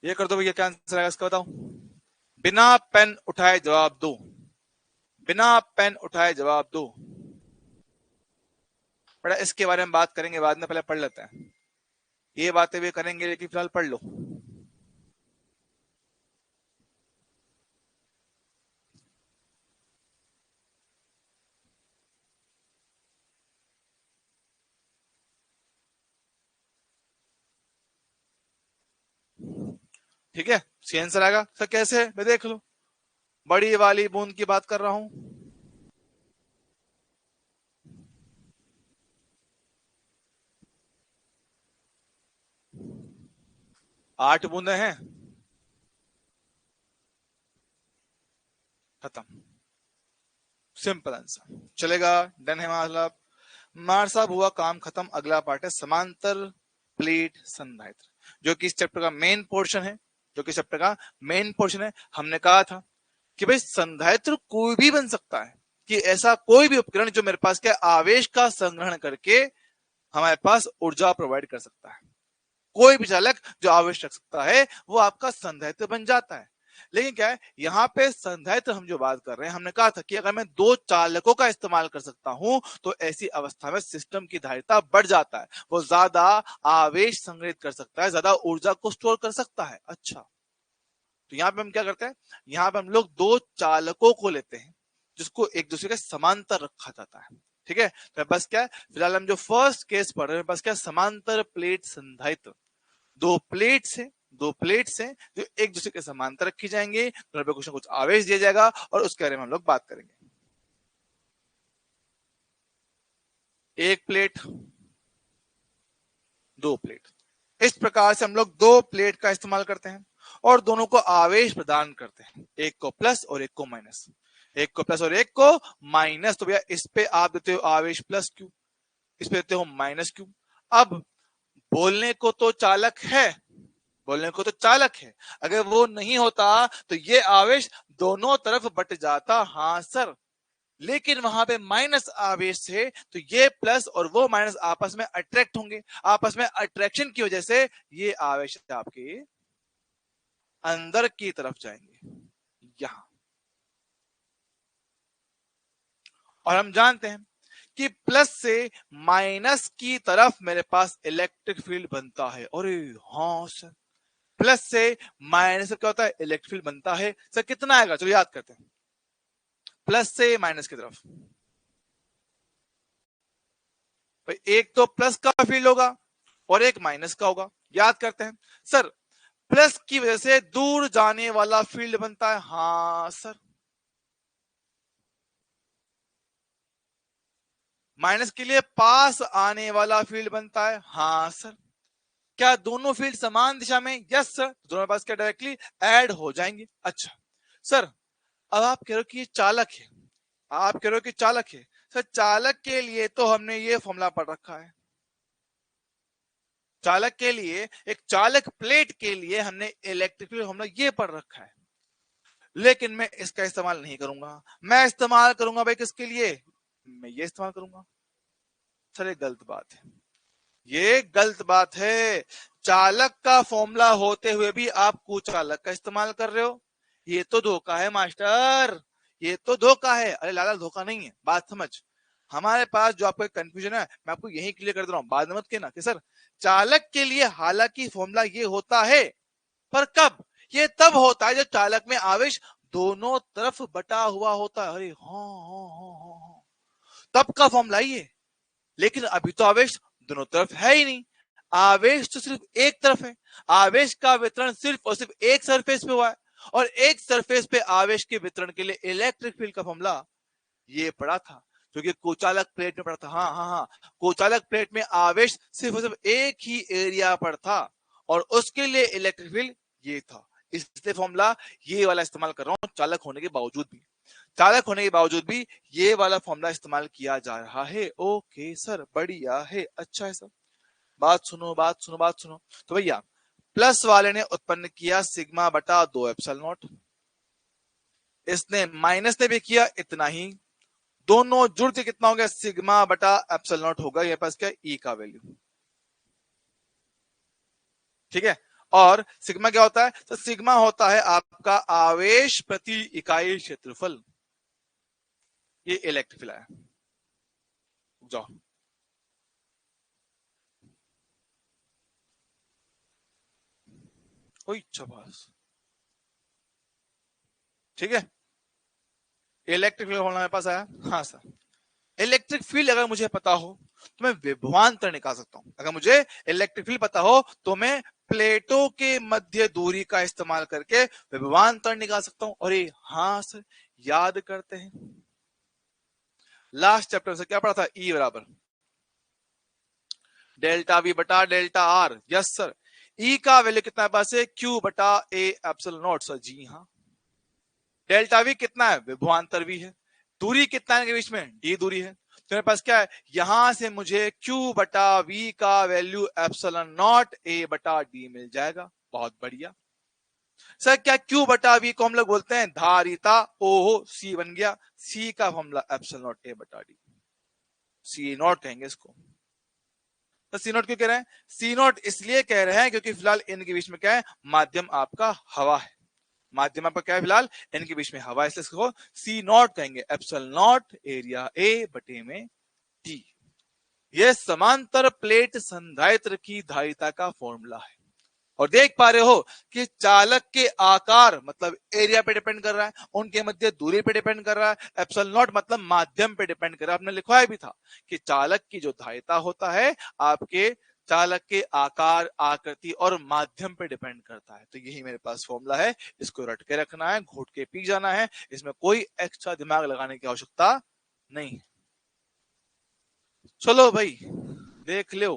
ये कर दो भैया, क्या आंसर आएगा इसका बताओ, बिना पेन उठाए जवाब दो, बिना पेन उठाए जवाब दो। बड़ा इसके बारे में बात करेंगे बाद में, पहले पढ़ लेते हैं, ये बातें भी करेंगे लेकिन फिलहाल पढ़ लो। ठीक है, सी आंसर आएगा। सर कैसे? मैं देख लो, बड़ी वाली बूंद की बात कर रहा हूं। 8 बूंदे हैं, खत्म, सिंपल आंसर। चलेगा, डन है मतलब। मार साहब हुआ काम खत्म। अगला पार्ट है समांतर प्लेट संधारित्र, जो कि इस चैप्टर का मेन पोर्शन है। जो कि चैप्टर का मेन पोर्शन है। हमने कहा था कि भाई संधारित्र कोई भी बन सकता है, कि ऐसा कोई भी उपकरण जो मेरे पास क्या आवेश का संग्रहण करके हमारे पास ऊर्जा प्रोवाइड कर सकता है। कोई भी चालक जो आवेश रख सकता है वो आपका संधारित्र बन जाता है। लेकिन क्या है, यहाँ पे संधारित्र हम जो बात कर रहे हैं, हमने कहा था कि अगर मैं दो चालकों का इस्तेमाल कर सकता हूं तो ऐसी अवस्था में सिस्टम की धारिता बढ़ जाता है, वो ज्यादा आवेश संग्रहित कर सकता है, ज्यादा ऊर्जा को स्टोर कर सकता है। अच्छा, तो यहाँ पे हम क्या करते हैं, यहाँ पे हम लोग दो चालकों को लेते हैं जिसको एक दूसरे के समांतर रखा जाता है। ठीक है, तो बस क्या है, फिलहाल हम जो फर्स्ट केस पढ़ रहे हैं, बस क्या समांतर प्लेट संधारित्र। दो प्लेट्स हैं, दो प्लेट्स हैं जो एक दूसरे के समांतर रखी जाएंगे, दोनों पे कुछ ना कुछ आवेश दिया जाएगा और उसके बारे में हम लोग बात करेंगे। एक प्लेट, दो प्लेट, इस प्रकार से हम लोग दो प्लेट का इस्तेमाल करते हैं और दोनों को आवेश प्रदान करते हैं, एक को प्लस और एक को माइनस, एक को प्लस और एक को माइनस। तो भैया इस पे आप देते हो आवेश प्लस क्यू, इस पे देते हो माइनस क्यू। अब बोलने को तो चालक है, बोलने को तो चालक है, अगर वो नहीं होता तो ये आवेश दोनों तरफ बट जाता। हाँ सर, लेकिन वहां पे माइनस आवेश से तो ये प्लस और वो माइनस आपस में अट्रैक्ट होंगे, आपस में अट्रैक्शन की वजह से ये आवेश आपके अंदर की तरफ जाएंगे यहां। और हम जानते हैं कि प्लस से माइनस की तरफ मेरे पास इलेक्ट्रिक फील्ड बनता है। अरे हाँ सर, प्लस से माइनस से क्या होता है, इलेक्ट्रिक फील्ड बनता है। सर कितना आएगा, चलो याद करते हैं। प्लस से माइनस की तरफ, एक तो प्लस का फील्ड होगा और एक माइनस का होगा। याद करते हैं सर, प्लस की वजह से दूर जाने वाला फील्ड बनता है। हाँ सर, माइनस के लिए पास आने वाला फील्ड बनता है। हाँ सर, क्या दोनों फील्ड समान दिशा में? यस सर, दोनों पास क्या डायरेक्टली ऐड हो जाएंगे। अच्छा सर, अब आप कह रहे हो कि ये चालक है, आप कह रहे हो कि चालक है। सर चालक के लिए तो हमने ये फॉर्मूला पढ़ रखा है, चालक के लिए, एक चालक प्लेट के लिए हमने इलेक्ट्रिक फील्ड फॉर्मूला ये पढ़ रखा है। लेकिन मैं इसका इस्तेमाल नहीं करूंगा, मैं इस्तेमाल करूंगा भाई किसके लिए, मैं ये इस्तेमाल करूंगा। सर ये गलत बात है, ये गलत बात है। चालक का फॉर्मूला होते हुए भी आप कुचालक का इस्तेमाल कर रहे हो, ये तो धोखा है मास्टर, ये तो धोखा है। अरे लाला धोखा नहीं है, बात समझ। हमारे पास जो आपको कंफ्यूजन है मैं आपको यही क्लियर कर दे रहा हूं, बाद में मत कहना कि सर चालक के लिए हालांकि फॉर्मूला ये होता है, पर कब, ये तब होता है जब चालक में आवेश दोनों तरफ बटा हुआ होता है। अरे हाँ हाँ हाँ हाँ हाँ, तब का फॉर्मूला ये। लेकिन अभी तो आवेश दोनों तरफ है ही नहीं, आवेश तो सिर्फ एक तरफ है। आवेश का वितरण सिर्फ और सिर्फ एक सरफेस पे हुआ है, और एक सरफेस पे आवेश के वितरण के लिए इलेक्ट्रिक फील्ड का फॉर्मूला ये पड़ा था, जो कि कोचालक प्लेट में पड़ा था। हाँ हाँ हाँ, कोचालक प्लेट में आवेश सिर्फ और सिर्फ एक ही एरिया पर था और उसके लिए इलेक्ट्रिक फील्ड ये था। इसलिए फॉर्मूला ये वाला इस्तेमाल कर रहा हूं, चालक होने के बावजूद भी, चालक होने के बावजूद भी ये वाला फॉर्मूला इस्तेमाल किया जा रहा है। ओके सर, बढ़िया है, अच्छा है सर। बात सुनो, बात सुनो, बात सुनो। तो भैया प्लस वाले ने उत्पन्न किया सिग्मा बटा 2 एप्सिलॉन नॉट, इसने माइनस ने भी किया इतना ही, दोनों जुड़ के कितना हो गया, सिग्मा बटा एप्सिलॉन नॉट होगा ये पास क्या, ई का वैल्यू। ठीक है, और सिग्मा क्या होता है, तो सिग्मा होता है आपका आवेश प्रति इकाई क्षेत्रफल। ये इलेक्ट्रिक फील्ड है, जाओ। कोई बस, ठीक है, इलेक्ट्रिक फील्ड होना मेरे पास आया। हाँ सर, इलेक्ट्रिक फील्ड अगर मुझे पता हो तो मैं विभवांतर निकाल सकता हूं। अगर मुझे इलेक्ट्रिक फील्ड पता हो तो मैं प्लेटों के मध्य दूरी का इस्तेमाल करके विभवांतर निकाल सकता हूं। अरे हाँ सर, याद करते हैं लास्ट चैप्टर से क्या पढ़ा था, ई बराबर डेल्टा वी बटा डेल्टा आर। यस सर, ई का वैल्यू कितना है पास है, क्यू बटा ए एप्सिलॉन नॉट। सर जी हाँ, डेल्टा वी कितना है, विभवांतर वी है, दूरी कितना है इनके बीच में, डी दूरी है। तो मेरे पास क्या है, यहां से मुझे Q बटा V का वैल्यू एप्सिलॉन नॉट A बटा D मिल जाएगा। बहुत बढ़िया सर, क्या Q बटा V को हम लोग बोलते हैं धारिता, ओहो C बन गया, C का फॉर्मूला एप्सिलॉन नॉट A बटा D, C नॉट कहेंगे इसको। तो C नॉट क्यों कह रहे हैं, C नॉट इसलिए कह रहे हैं क्योंकि फिलहाल इनके बीच में क्या है, माध्यम आपका हवा है, माध्यम आपका क्या है फिलहाल इनके बीच में हवा, इसलिए इसको C नॉट कहेंगे, एप्सिलॉन नॉट एरिया A बटे में D। यह समांतर प्लेट संधारित्र की धारिता का फॉर्मूला है। और देख पा रहे हो कि चालक के आकार मतलब एरिया पे डिपेंड कर रहा है, उनके मध्य दूरी पे डिपेंड कर रहा है, एप्सिलॉन नॉट मतलब माध्यम पे डिपेंड कर रहा है। आपने लिखवाया भी था कि चालक की जो धारिता होता है आपके चालक के आकार, आकृति और माध्यम पे डिपेंड करता है। तो यही मेरे पास फॉर्मूला है, इसको रट के रखना है, घोट के पी जाना है, इसमें कोई एक्स्ट्रा दिमाग लगाने की आवश्यकता नहीं। चलो भाई देख लो।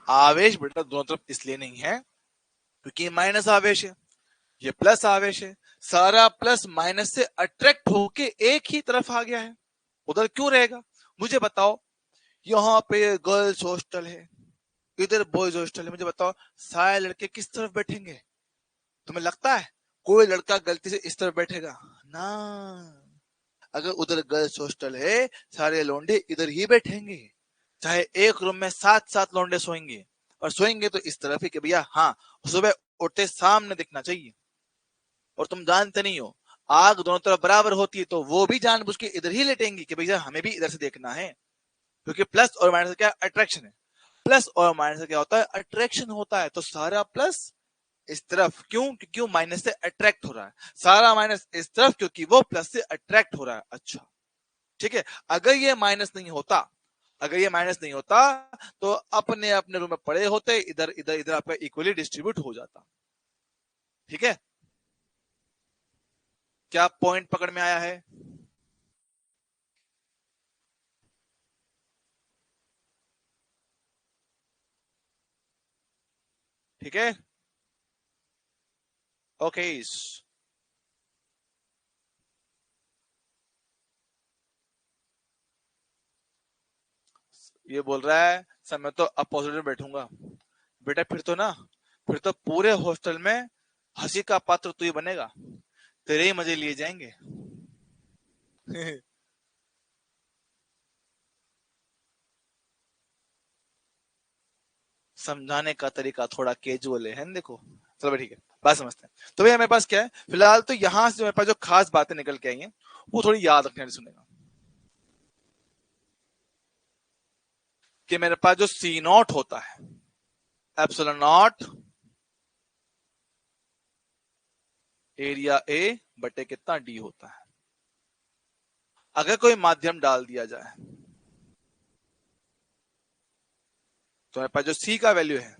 आवेश बेटा दोनों तरफ इसलिए नहीं है क्योंकि माइनस आवेश है, ये प्लस आवेश है, सारा प्लस माइनस से अट्रैक्ट होके एक ही तरफ आ गया है, उधर क्यों रहेगा मुझे बताओ। यहाँ पे गर्ल्स हॉस्टल है, इधर बॉयज हॉस्टल है, मुझे बताओ सारे लड़के किस तरफ बैठेंगे, तुम्हें लगता है कोई लड़का गलती से इस तरफ बैठेगा ना। अगर उधर गर्ल्स हॉस्टल है सारे लौंडे इधर ही बैठेंगे, चाहे एक रूम में 7-7 लौंडे सोएंगे, और सोएंगे तो इस तरफ ही कि भैया हाँ सुबह उठते सामने दिखना चाहिए। और तुम जानते नहीं हो आग दोनों तरफ बराबर होती है तो वो भी जानबूझ के इधर ही लेटेंगी कि भैया हमें भी इधर से देखना है, क्योंकि प्लस और माइनस क्या अट्रैक्शन है, प्लस और माइनस क्या होता है अट्रैक्शन होता है। तो सारा प्लस इस तरफ क्यों, क्योंकि वो माइनस से अट्रैक्ट हो रहा है, सारा माइनस इस तरफ क्योंकि वो प्लस से अट्रैक्ट हो रहा है। अच्छा ठीक है, अगर ये माइनस नहीं होता, अगर ये माइनस नहीं होता तो अपने अपने रूम में पड़े होते, इधर इधर इधर आपका इक्वली डिस्ट्रीब्यूट हो जाता। ठीक है, क्या पॉइंट पकड़ में आया है। ठीक है ओके। ये बोल रहा है सर मैं तो अपोजिट में बैठूंगा, बेटा फिर तो ना, फिर तो पूरे हॉस्टल में हंसी का पात्र तू ही बनेगा, तेरे ही मजे लिए जाएंगे। समझाने का तरीका थोड़ा कैजुअल है ना, देखो। चलो भाई ठीक है, बात समझते हैं। तो भैया मेरे पास क्या है फिलहाल, तो यहां से जो मेरे पास जो खास बातें निकल के आई हैं वो थोड़ी याद रखने वाली सुनेगा, कि मेरे पास जो सी नॉट होता है एप्सिलॉन नॉट एरिया ए बटे कितना डी होता है। अगर कोई माध्यम डाल दिया जाए तो मेरे पास जो सी का वैल्यू है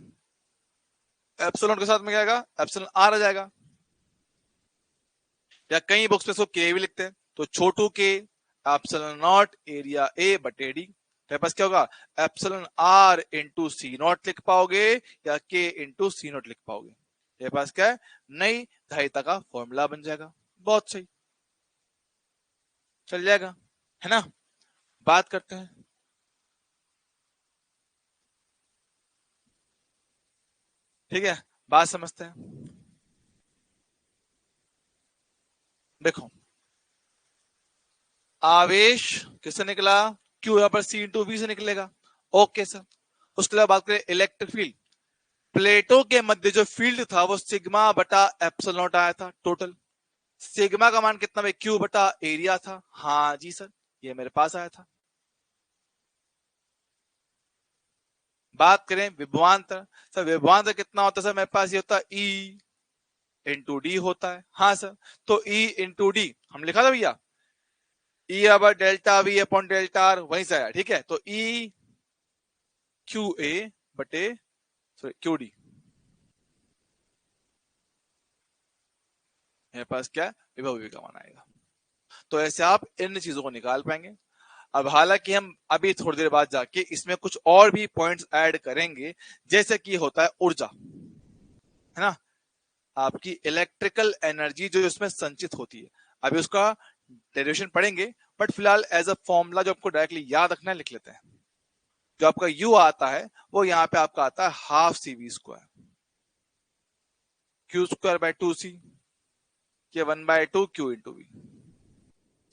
एप्सिलॉन के साथ में क्या आएगा, एप्सिलॉन आर आ जाएगा, या कई बुक्स में इसको के भी लिखते हैं, तो छोटू के एप्सिलॉन नॉट एरिया ए बटे डी। मेरे पास क्या होगा, epsilon r into c naught लिख पाओगे या के इंटू सी नॉट लिख पाओगे। मेरे पास क्या है, नई धारिता का फॉर्मूला बन जाएगा। बहुत सही, चल जाएगा है ना। बात करते हैं, ठीक है, बात समझते हैं। देखो आवेश किससे निकला, क्यू यहां पर सी इंटू वी से निकलेगा। ओके सर, उसके बाद बात करें इलेक्ट्रिक फील्ड, प्लेटों के मध्य जो फील्ड था वो सिग्मा बटा एप्सिलॉन नॉट आया था टोटल। सिग्मा का मान कितना भाई, क्यू बटा एरिया था। हाँ जी सर, ये मेरे पास आया था। बात करें विभवांतर, सर विभवांतर कितना होता है, सर मेरे पास ये होता है ई, इंटू डी होता है। हाँ सर, तो ई इंटू डी हम लिखा था भैया, ई अब delta we upon delta R वहीं से आया, ठीक है। तो ई क्यू ए बटे सॉरी क्यू डी, मेरे पास क्या विभव वी का मान आएगा। तो ऐसे आप इन चीजों को निकाल पाएंगे। अब हालांकि हम अभी थोड़ी देर बाद जाके इसमें कुछ और भी पॉइंट्स ऐड करेंगे, जैसे कि होता है ऊर्जा, है ना, आपकी इलेक्ट्रिकल एनर्जी जो इसमें संचित होती है, अभी उसका डेरिवेशन पढ़ेंगे, बट फिलहाल एज अ फॉर्मूला जो आपको डायरेक्टली याद रखना है लिख लेते हैं। जो आपका U आता है वो यहाँ पे आपका आता है half c v square, q square by 2c, ये 1/2 क्यू इंटू वी।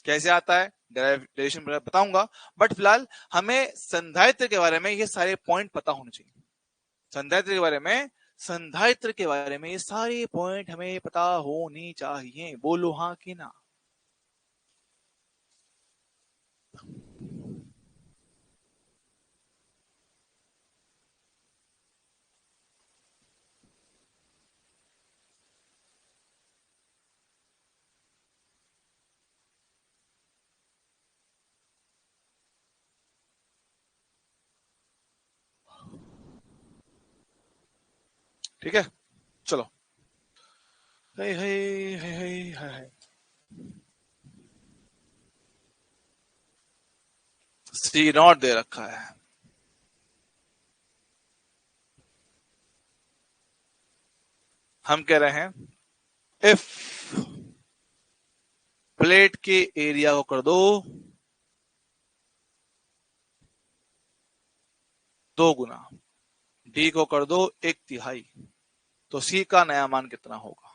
कैसे आता है डेरिवेशन बताऊंगा, बट फिलहाल हमें संधारित्र के बारे में ये सारे पॉइंट पता होने चाहिए। संधारित्र के बारे में, संधारित्र के बारे में ये सारे पॉइंट हमें पता होने चाहिए। बोलो हाँ कि ना। ठीक है, चलो। हे हे हे हे हे सी नॉट दे रखा है। हम कह रहे हैं इफ प्लेट के एरिया को कर दो 2 गुना, डी को कर दो 1/3, तो सी का नया मान कितना होगा।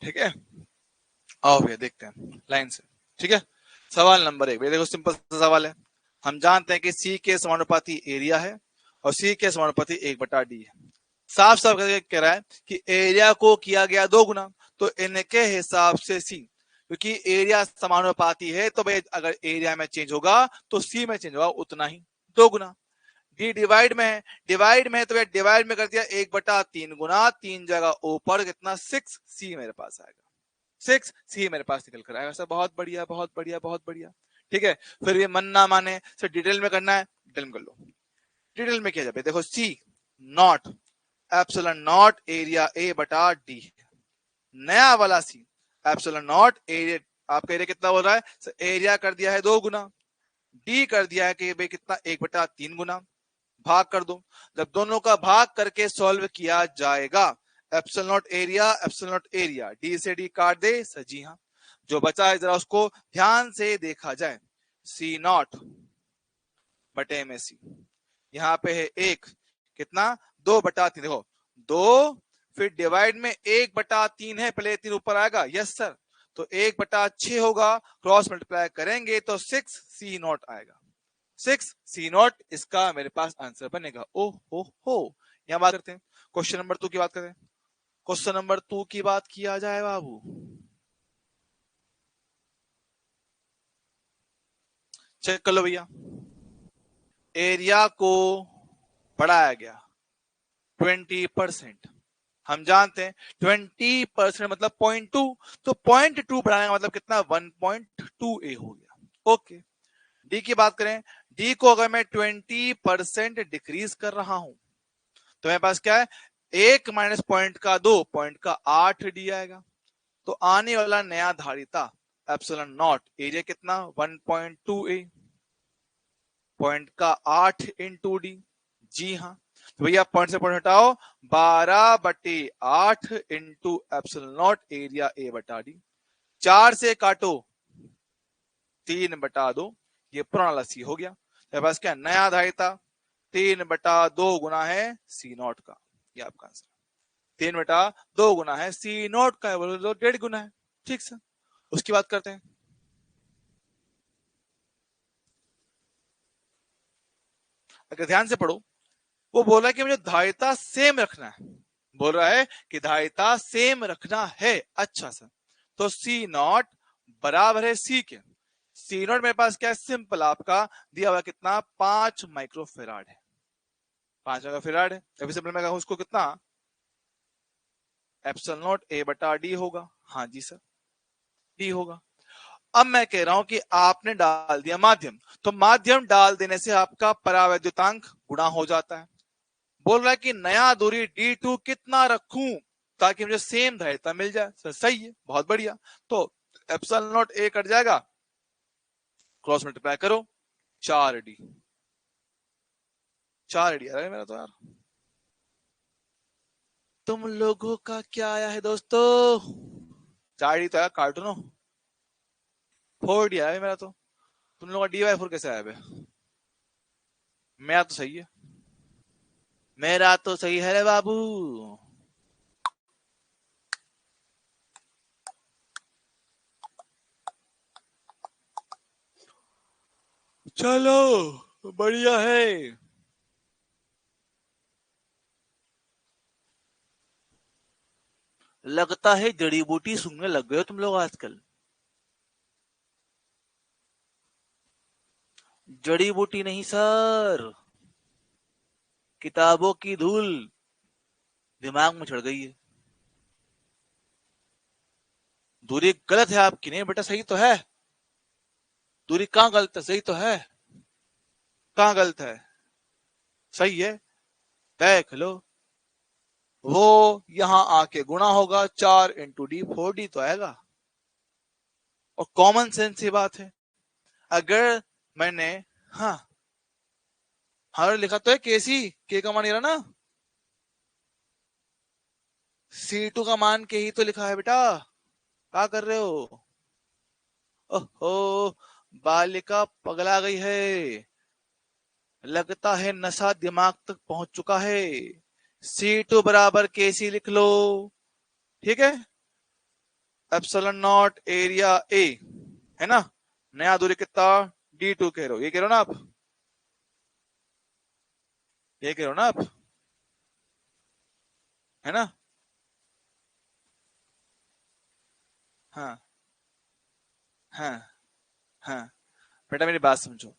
ठीक है, आओ भैया देखते हैं लाइन से। ठीक है, सवाल नंबर 1, देखो सिंपल सा सवाल है। हम जानते हैं कि सी के समानुपाती एरिया है और सी के समानुपाती 1/d है। साफ साफ कह रहा है कि एरिया को किया गया 2 गुना, तो इनके हिसाब से सी, क्योंकि एरिया समानुपाती है तो भाई अगर एरिया में चेंज होगा तो सी में चेंज होगा उतना ही, 2 गुना। डी डिवाइड में है, डिवाइड में है तो डिवाइड में कर दिया 1/3 गुना, 3 जगह ऊपर कितना 6 सी मेरे पास आएगा, 6 सी मेरे पास निकल कर आएगा। सर बहुत बढ़िया बहुत बढ़िया बहुत बढ़िया। ठीक है, फिर ये मन ना माने सर डिटेल में करना है, डिटेल में कर लो। डिटेल में किया जाए, देखो C naught epsilon naught area A बटा डी, नया वाला सी एप्सिलॉन नॉट एरिया, आपका एरिया कितना हो रहा है सर, एरिया कर दिया है 2 गुना, डी कर दिया है कि भाई कितना 1/3 गुना, भाग कर दो। जब दोनों का भाग करके सॉल्व किया जाएगा, epsilon naught area epsilon naught area, D से डी काट दे सर, जी हाँ। जो बचा है जरा उसको ध्यान से देखा जाए, सी नॉट बटे में सी, यहाँ पे है 1, कितना 2/3, देखो 2, फिर डिवाइड में 1/3 है, पहले 3 ऊपर आएगा, यस सर, तो 1/6 होगा, क्रॉस मल्टीप्लाई करेंगे तो 6C0 आएगा, 6C0 इसका मेरे पास आंसर बनेगा। ओ हो, यहां बात करते हैं क्वेश्चन नंबर 2 की बात करें। क्वेश्चन नंबर 2 की बात किया जाए बाबू, चेक कर लो भैया। एरिया को बढ़ाया गया 20%, हम जानते हैं 20% मतलब 0.2, तो 0.2 बढ़ाने का मतलब कितना 1.2a हो गया। ओके, डी की बात करें, डी को अगर मैं 20% डिक्रीज कर रहा हूं तो मेरे पास क्या है, 1 माइनस पॉइंट का 2, पॉइंट का 8 डी आएगा। तो आने वाला नया धारिता एप्सिलॉन नॉट, एरिया कितना 1.2a, पॉइंट का 8 इंटू डी। जी हाँ, तो भैया पॉइंट से पॉइंट हटाओ, 12/8 into epsilon naught area A बटा डी। 4 से काटो 3/2, ये पुराना सी हो गया। मेरे पास क्या नया धारिता 3/2 गुना है C0 का, ये आपका आंसर। 3/2 गुना है C0 का, बोलो तो 1.5 गुना है। ठीक सर, उसकी बात करते हैं। अगर ध्यान से पढ़ो, वो बोल रहा है कि मुझे धारिता सेम रखना है, बोल रहा है कि धारिता सेम रखना है। अच्छा सर, तो C0 बराबर है C के, C0 मेरे पास क्या है, सिंपल आपका दिया हुआ कितना 5 माइक्रोफेराड है, 5 माइक्रोफेराड है। अभी सिंपल मैं कहूं उसको कितना, एप्सिलॉन नॉट ए बटा डी होगा। हाँ जी सर, डी होगा। अब मैं कह रहा हूं कि आपने डाल दिया माध्यम, तो माध्यम डाल देने से आपका परावैद्युतांक गुणा हो जाता है। बोल रहा है कि नया दूरी D2 कितना रखूं ताकि मुझे सेम धारिता मिल जाए। सर सही है, बहुत बढ़िया। तो एप्सिलॉन नॉट ए कट जाएगा, क्रॉस मल्टीप्लाई करो, 4D, 4D आ रहा है मेरा तो यार। तुम लोगों का क्या आया है दोस्तों, 4D तो आया, कार्टूनो 4D आया है मेरा तो। तुम लोगों का D/4 कैसे आया बे? मेरा तो सही है, मेरा तो सही है रे बाबू। चलो बढ़िया है। लगता है जड़ी बूटी सूंघने लग गए हो तुम लोग आजकल। जड़ी बूटी नहीं सर, किताबों की धूल दिमाग में चढ़ गई है। दूरी गलत है आपकी, नहीं बेटा सही तो है। दूरी कहाँ गलत है, सही तो है, कहाँ गलत है, सही है, देख लो। वो यहां आके गुणा होगा, 4 × D 4D तो आएगा। और कॉमन सेंस की बात है, अगर मैंने, हाँ हाँ लिखा तो है केसी, के का मान ये रहा ना, C2 का मान के ही तो लिखा है बेटा, क्या कर रहे हो? ओहो, बालिका पगला गई है, लगता है नशा दिमाग तक पहुंच चुका है। C2 बराबर केसी लिख लो, ठीक है। एप्सिलॉन नॉट एरिया ए है ना, नया दूरी कितना D2 कह रहे हो, ये कह रहे हो ना आप, ये कह रहे हो ना आप, है ना। हाँ हाँ हाँ, बेटा मेरी बात समझो।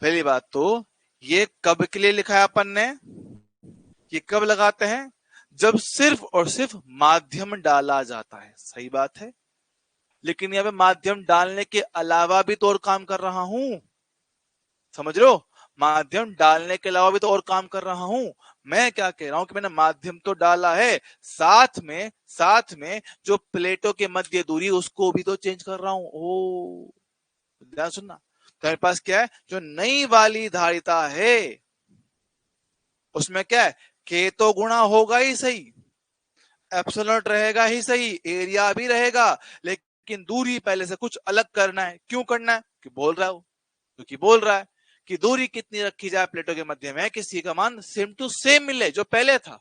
पहली बात तो ये कब के लिए लिखा है अपन ने, ये कब लगाते हैं, जब सिर्फ और सिर्फ माध्यम डाला जाता है। सही बात है, लेकिन यहाँ पे माध्यम डालने के अलावा भी तो और काम कर रहा हूं, समझ रहे हो, माध्यम डालने के अलावा भी तो और काम कर रहा हूं। मैं क्या कह रहा हूं कि मैंने माध्यम तो डाला है, साथ में जो प्लेटों के मध्य दूरी उसको भी तो चेंज कर रहा हूं। ओ ध्यान सुनना, तो मेरे पास क्या है, जो नई वाली धारिता है उसमें क्या है, के तो गुणा होगा ही सही, एप्सिलॉन रहेगा ही सही, एरिया भी रहेगा, लेकिन दूरी पहले से कुछ अलग करना है। क्यों करना है, कि बोल रहा है, क्योंकि बोल रहा है कि दूरी कितनी रखी जाए प्लेटों के मध्य में कि सी का मान सेम टू सेम मिले जो पहले था।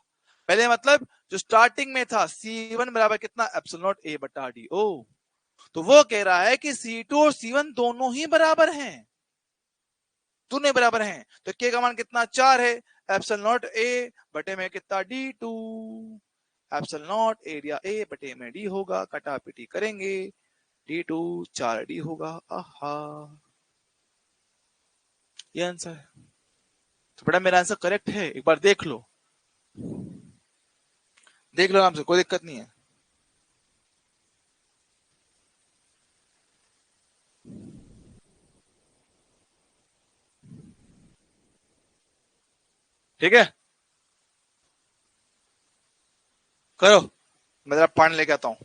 पहले मतलब जो स्टार्टिंग में था C1 बराबर कितना एप्सिलॉन नॉट A बटा D। ओ तो वो कह रहा है कि C2 और C1 दोनों ही बराबर हैं, दोनों बराबर हैं। तो K का मान कितना 4 है, एप्सिलॉन नॉट A बटे में कितना D2, epsilon naught area A बटे में D होगा, कटा पिटी करेंगे D2 4D होगा। आहा ये आंसर है। तो बेटा मेरा आंसर करेक्ट है, एक बार देख लो, देख लो आराम से, कोई दिक्कत नहीं है। ठीक है करो, मैं जरा पानी लेके आता हूं।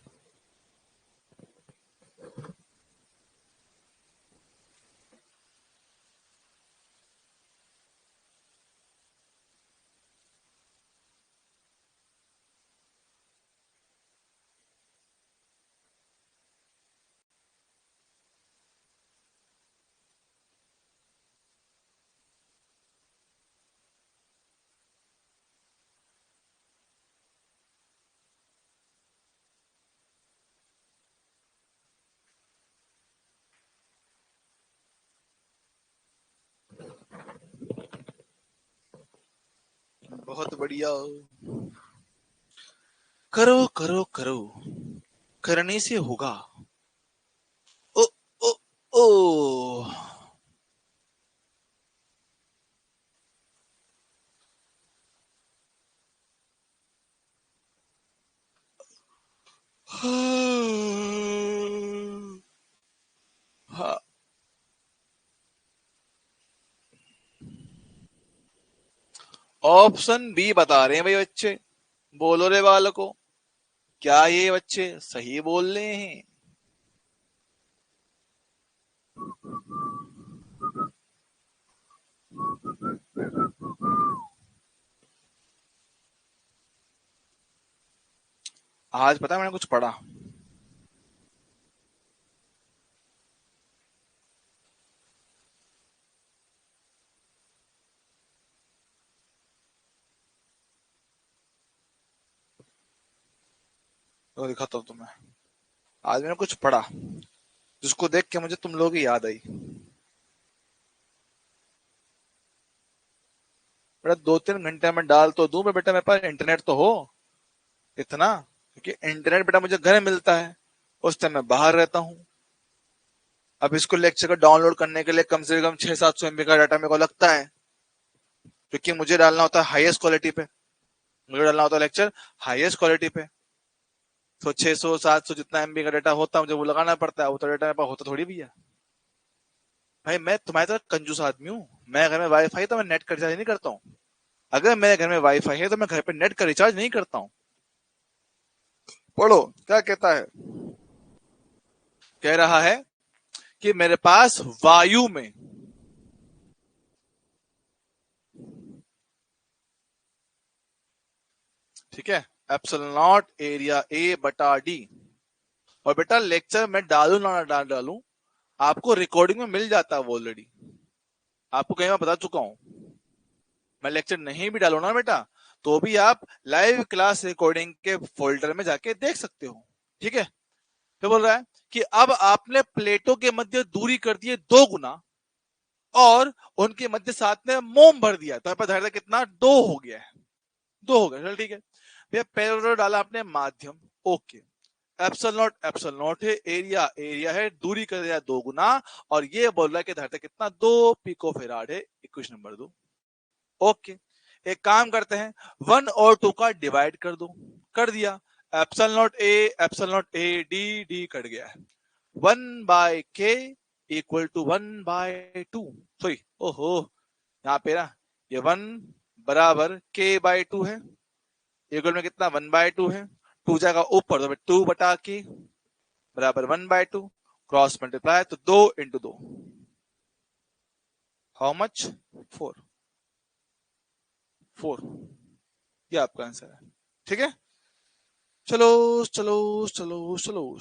बहुत बढ़िया, करो करो करो, करने से होगा। ओ ओ ओ हाँ, ऑप्शन बी बता रहे हैं भाई बच्चे, बोलो रे बालको, क्या ये बच्चे सही बोल रहे हैं? आज पता है मैंने कुछ पढ़ा, तो दिखाता हूँ तुम्हें। आज मैंने कुछ पढ़ा जिसको देख के मुझे तुम लोगों की याद आई। बेटा 2-3 घंटे में डाल तो दूं, बेटा मेरे पास इंटरनेट तो हो इतना, क्योंकि इंटरनेट बेटा मुझे घर में मिलता है, उस टाइम मैं बाहर रहता हूँ। अब इसको लेक्चर को डाउनलोड करने के लिए कम से कम 600-700 MB का डाटा मेरे को लगता है, क्योंकि मुझे डालना होता है हाईएस्ट क्वालिटी पे, मुझे डालना होता है लेक्चर हाईएस्ट क्वालिटी पे। तो 600-700 जितना MB का डाटा होता है मुझे वो लगाना पड़ता है, उतना डाटा मेरे पास होता थोड़ी भी है। भाई मैं तुम्हारी तरह कंजूस आदमी हूँ, मैं घर में वाईफाई तो मैं नेट का रिचार्ज नहीं करता हूँ। अगर मेरे घर में वाईफाई है तो मैं घर पे नेट का रिचार्ज नहीं करता हूँ। पढ़ो क्या कहता है, कह रहा है कि मेरे पास वायु में, ठीक है, एप्सिलॉन नॉट एरिया ए बटा डी, और बेटा लेक्चर मैं डालू ना डालूं, आपको रिकॉर्डिंग में मिल जाता है ऑलरेडी, आपको कहीं मैं बता चुका हूं। मैं लेक्चर नहीं भी डालू ना बेटा, तो भी आप लाइव क्लास रिकॉर्डिंग के फोल्डर में जाके देख सकते हो। ठीक है, क्या बोल रहा है कि अब आपने प्लेटों के मध्य दूरी कर दी है 2 गुना, और उनके मध्य साथ में मोम भर दिया, तो धैर्य कितना 2 हो गया है, 2 हो गया, चल ठीक है भैया। पहले डाला आपने माध्यम, ओके, एप्सल नॉट है, एरिया एरिया है, दूरी कर दिया 2 गुना, और ये बोल रहा है कि धरती कितना 2 पिको फैराड है, इक्वेशन नंबर 2। ओके, एक काम करते हैं, 1 और 2 का डिवाइड कर दो, कर दिया, एप्सल not A D D cut गया है, 1/k इक्वल टू 1/2, सॉरी ओहो, यहाँ पे ना ये 1 बराबर k/2 है, इक्वल में कितना 1/2 है, 2 जाएगा ऊपर तो 2/k बराबर 1/2, क्रॉस मल्टीप्लाई तो 2 × 2, हाउ मच 4, 4, ये आपका आंसर है। ठीक है, चलो चलो चलो चलो,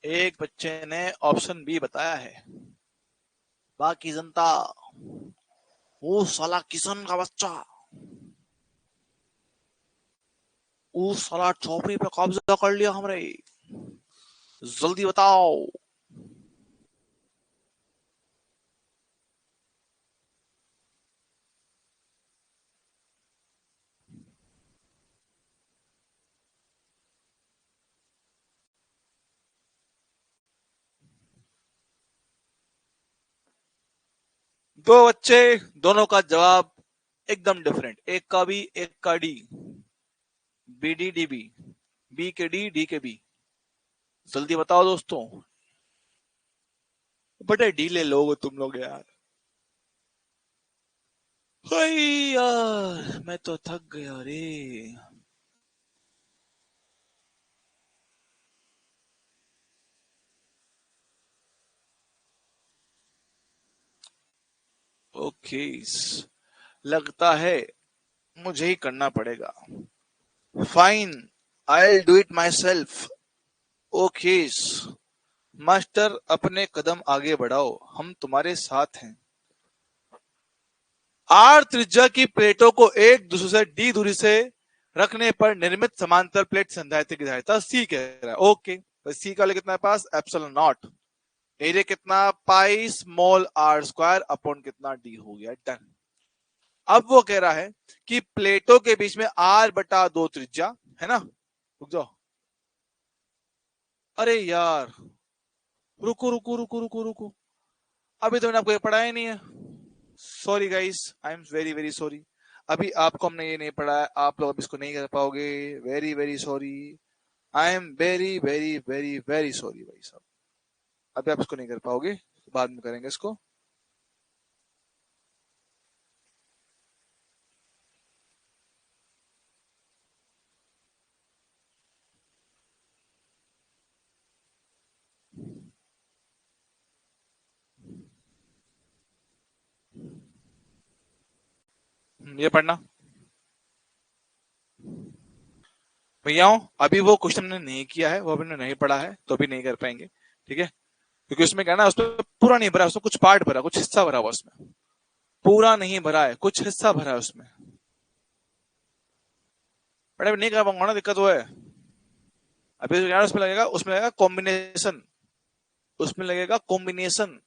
एक बच्चे ने ऑप्शन बी बताया है, बाकी जनता वो साला किशन का बच्चा, वो साला चौपड़ी पे कब्जा कर लिया हमरे, जल्दी बताओ। दो बच्चे, दोनों का जवाब एकदम डिफरेंट, एक का बी एक का d, b d d b, b के डी डी के बी। जल्दी बताओ दोस्तों, बड़े ढीले लोग हो तुम लोग यार। हाय यार मैं तो थक गया रे। ओके, लगता है मुझे ही करना पड़ेगा। Fine, I do it my self. Okay master, अपने कदम आगे बढ़ाओ, हम तुम्हारे साथ हैं। आर त्रिज्या की प्लेटों को एक दूसरे से डी दूरी से रखने पर निर्मित समांतर प्लेट संधारित्र की धारिता सी कह रहा है। ओके, सी का कितना है पास, एप्सिलॉन नॉट, एरिया कितना, pi small r square upon कितना डी हो गया, डन। अब वो कह रहा है कि प्लेटों के बीच में आर बटा दो त्रिज्या है ना। रुक जाओ, अरे यार रुको रुको रुको रुको रुको, अभी तो मैंने आपको ये पढ़ाया ही नहीं है। Sorry guys, I am very very sorry. अभी आपको हमने ये नहीं पढ़ाया, आप लोग अब इसको नहीं कर पाओगे, very very sorry. I am very very very very sorry भाई साहब, अभी आप इसको नहीं कर पाओगे, बाद में करेंगे इसको। ये पढ़ना भैया, अभी वो क्वेश्चन हमने नहीं किया है, वो हमने नहीं पढ़ा है, तो अभी नहीं कर पाएंगे, ठीक है। क्योंकि उसमें क्या ना, उसमें पूरा नहीं भरा, उसमें कुछ पार्ट भरा, कुछ हिस्सा भरा हुआ उसमें, पूरा नहीं भरा है, कुछ हिस्सा भरा है उसमें। बट अभी नहीं कर पाऊंगा ना, दिक्कत वो है। अभी उसमें लगेगा, उसमें लगेगा कॉम्बिनेशन, उसमें लगेगा कॉम्बिनेशन,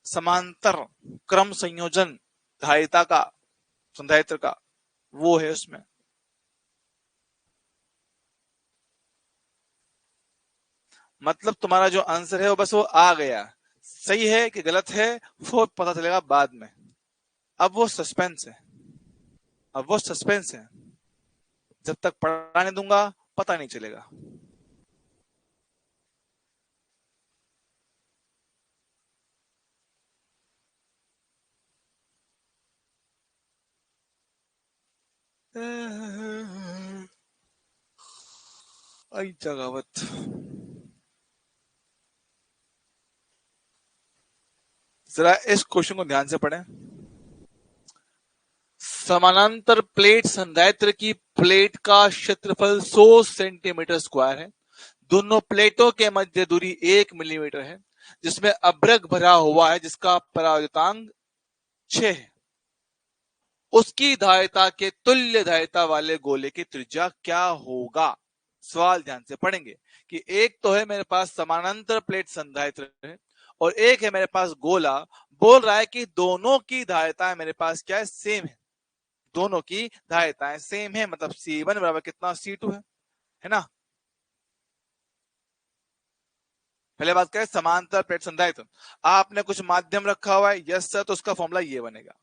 समांतर क्रम संयोजन धारिता का, संधारित्र का, वो है उसमें। मतलब तुम्हारा जो आंसर है वो बस वो आ गया, सही है कि गलत है वो पता चलेगा बाद में। अब वो सस्पेंस है, अब वो सस्पेंस है, जब तक पढ़ाने दूंगा पता नहीं चलेगा। आई जगावत, जरा इस क्वेश्चन को ध्यान से पढ़ें। समानांतर प्लेट संधारित्र की प्लेट का क्षेत्रफल 100 सेंटीमीटर स्क्वायर है, दोनों प्लेटों के मध्य दूरी 1 मिलीमीटर है, जिसमें अभ्रक भरा हुआ है जिसका परावर्तनांक 6 है। उसकी धारिता के तुल्य धारिता वाले गोले की त्रिज्या क्या होगा। सवाल ध्यान से पढ़ेंगे कि एक तो है मेरे पास समानांतर प्लेट संधारित्र है, और एक है मेरे पास गोला, बोल रहा है कि दोनों की धारिताएं मेरे पास क्या है, सेम है, दोनों की धारिताएं सेम है, मतलब C1 बराबर कितना, C2 है ना। पहले बात करें समांतर प्लेट संधारित्र, आपने कुछ माध्यम रखा हुआ है, यस सर, तो उसका फॉर्मूला ये बनेगा।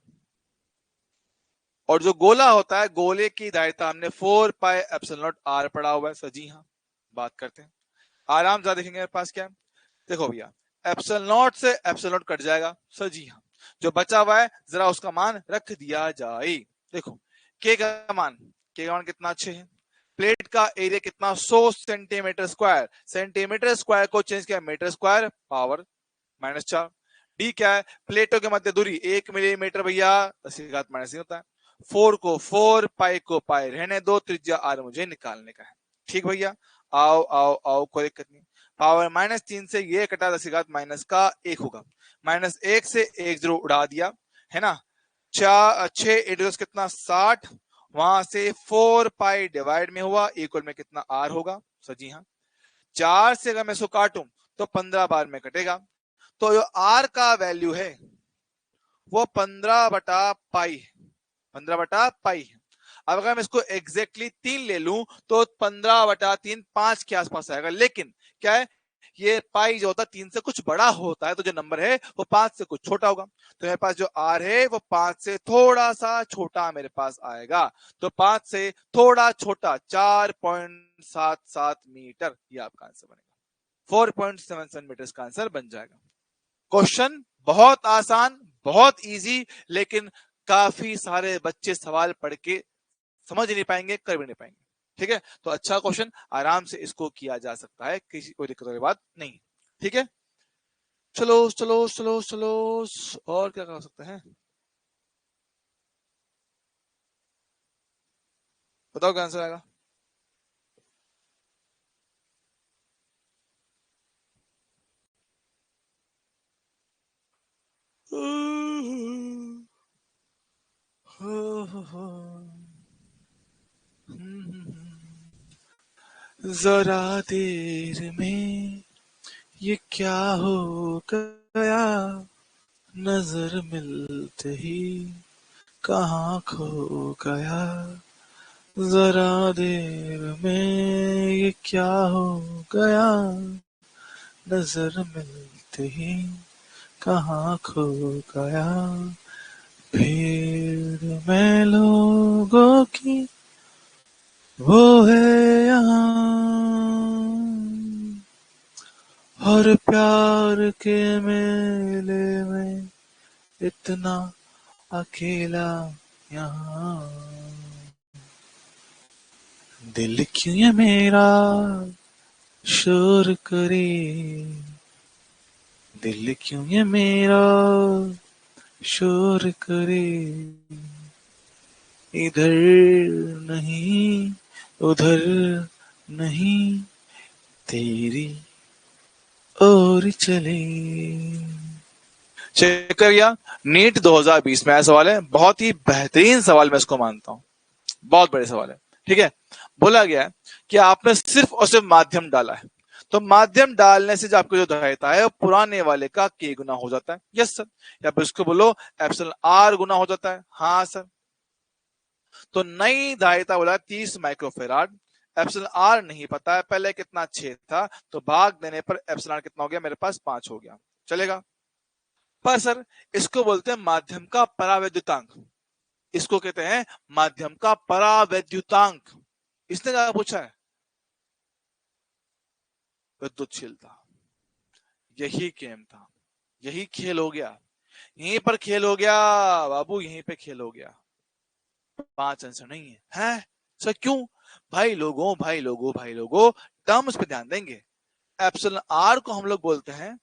और जो गोला होता है, गोले की धारिता हमने 4 पाई एप्सिलॉन नॉट आर पढ़ा हुआ है सर जी हाँ। बात करते हैं, आराम से देखेंगे मेरे पास क्या है। देखो भैया, एप्सिलॉन नॉट से एप्सिलॉन नॉट कट जाएगा सर जी हाँ, जो बचा हुआ है जरा उसका मान रख दिया जाए। देखो के का मान, के का मान कितना, 6 है। प्लेट का एरिया कितना, 100 सेंटीमीटर स्क्वायर, सेंटीमीटर स्क्वायर को चेंज किया मीटर स्क्वायर, पावर -4। डी क्या है, प्लेटों के मध्य दूरी 1 मिलीमीटर भैया, 10⁻³ होता है। 4 को 4, पाई को पाई रहने दो, त्रिज्या आर मुझे निकालने का है, ठीक भैया। आओ आओ आओ, कोई दिक्कत नहीं। पावर -3 से ये कटा 10⁻⁻1 होगा। -1 से 1 0 उड़ा दिया, है ना। 6 8 कितना 60, वहां से 4 पाई डिवाइड में हुआ, इक्वल में कितना r होगा। सर जी हाँ। 4 से अगर मैं इसको काटूं तो 15 बार में कटेगा, तो जो r का वैल्यू है वो 15/पाई, 15/पाई है। अब अगर मैं इसको एग्जैक्टली 3 ले लूं तो 15/3 5 के आसपास आएगा, लेकिन क्या है, ये पाई जो होता है 3 से कुछ बड़ा होता है, तो जो नंबर है वो 5 से कुछ छोटा होगा। तो मेरे पास जो r है वो 5 से थोड़ा सा छोटा मेरे पास आएगा। तो 5 से थोड़ा छोटा 4.77 मीटर, ये आपका आंसर बनेगा। 4.77 मीटर का आंसर बन जाएगा। क्वेश्चन बहुत आसान, बहुत इजी, लेकिन काफी सारे बच्चे सवाल पढ़ के समझ नहीं पाएंगे, कर भी नहीं पाएंगे। ठीक है, तो अच्छा क्वेश्चन, आराम से इसको किया जा सकता है, किसी कोई दिक्कत वाली बात नहीं। ठीक है, चलो चलो चलो चलो, और क्या कर सकते हैं, बताओ क्या आंसर आएगा। जरा देर में ये क्या हो गया, नजर मिलते ही कहाँ खो गया। जरा देर में ये क्या हो गया, नजर मिलते ही कहाँ खो गया। भीड़ में लोगों की वो है यहाँ, हर प्यार के मेले में इतना अकेला यहाँ। दिल क्यों ये मेरा शोर करे, दिल क्यों ये मेरा शोर करे। इधर नहीं उधर नहीं, तेरी ओर चले। चेक कर गया, नीट 2020 में आया सवाल है, बहुत ही बेहतरीन सवाल मैं इसको मानता हूं, बहुत बड़े सवाल है। ठीक है, बोला गया है कि आपने सिर्फ और सिर्फ माध्यम डाला है, तो माध्यम डालने से जो आपको जो दायता है वो पुराने वाले का k गुना हो जाता है। यस सर, या फिर इसको बोलो एप्सिलॉन r गुना हो जाता है। हाँ सर, तो नई दायता बोला 30 माइक्रोफेराड, एप्सिलॉन r नहीं पता है पहले कितना 6 था, तो भाग देने पर एप्सिलॉन कितना हो गया मेरे पास 5 हो गया, चलेगा। पर सर इसको बोलते हैं माध्यम का परावैद्युतांक, इसको कहते हैं माध्यम का परावैद्युतांक। इसने ज्यादा पूछा है विद्युतशीलता, यही गेम था, यही खेल हो गया, यहीं पर खेल हो गया बाबू, यहीं पे खेल हो गया। 5 आंसर नहीं है, हैं सर क्यों? भाई लोगों भाई लोगों भाई लोगों, टर्म्स पे ध्यान देंगे। एप्सिलॉन आर को हम लोग बोलते हैं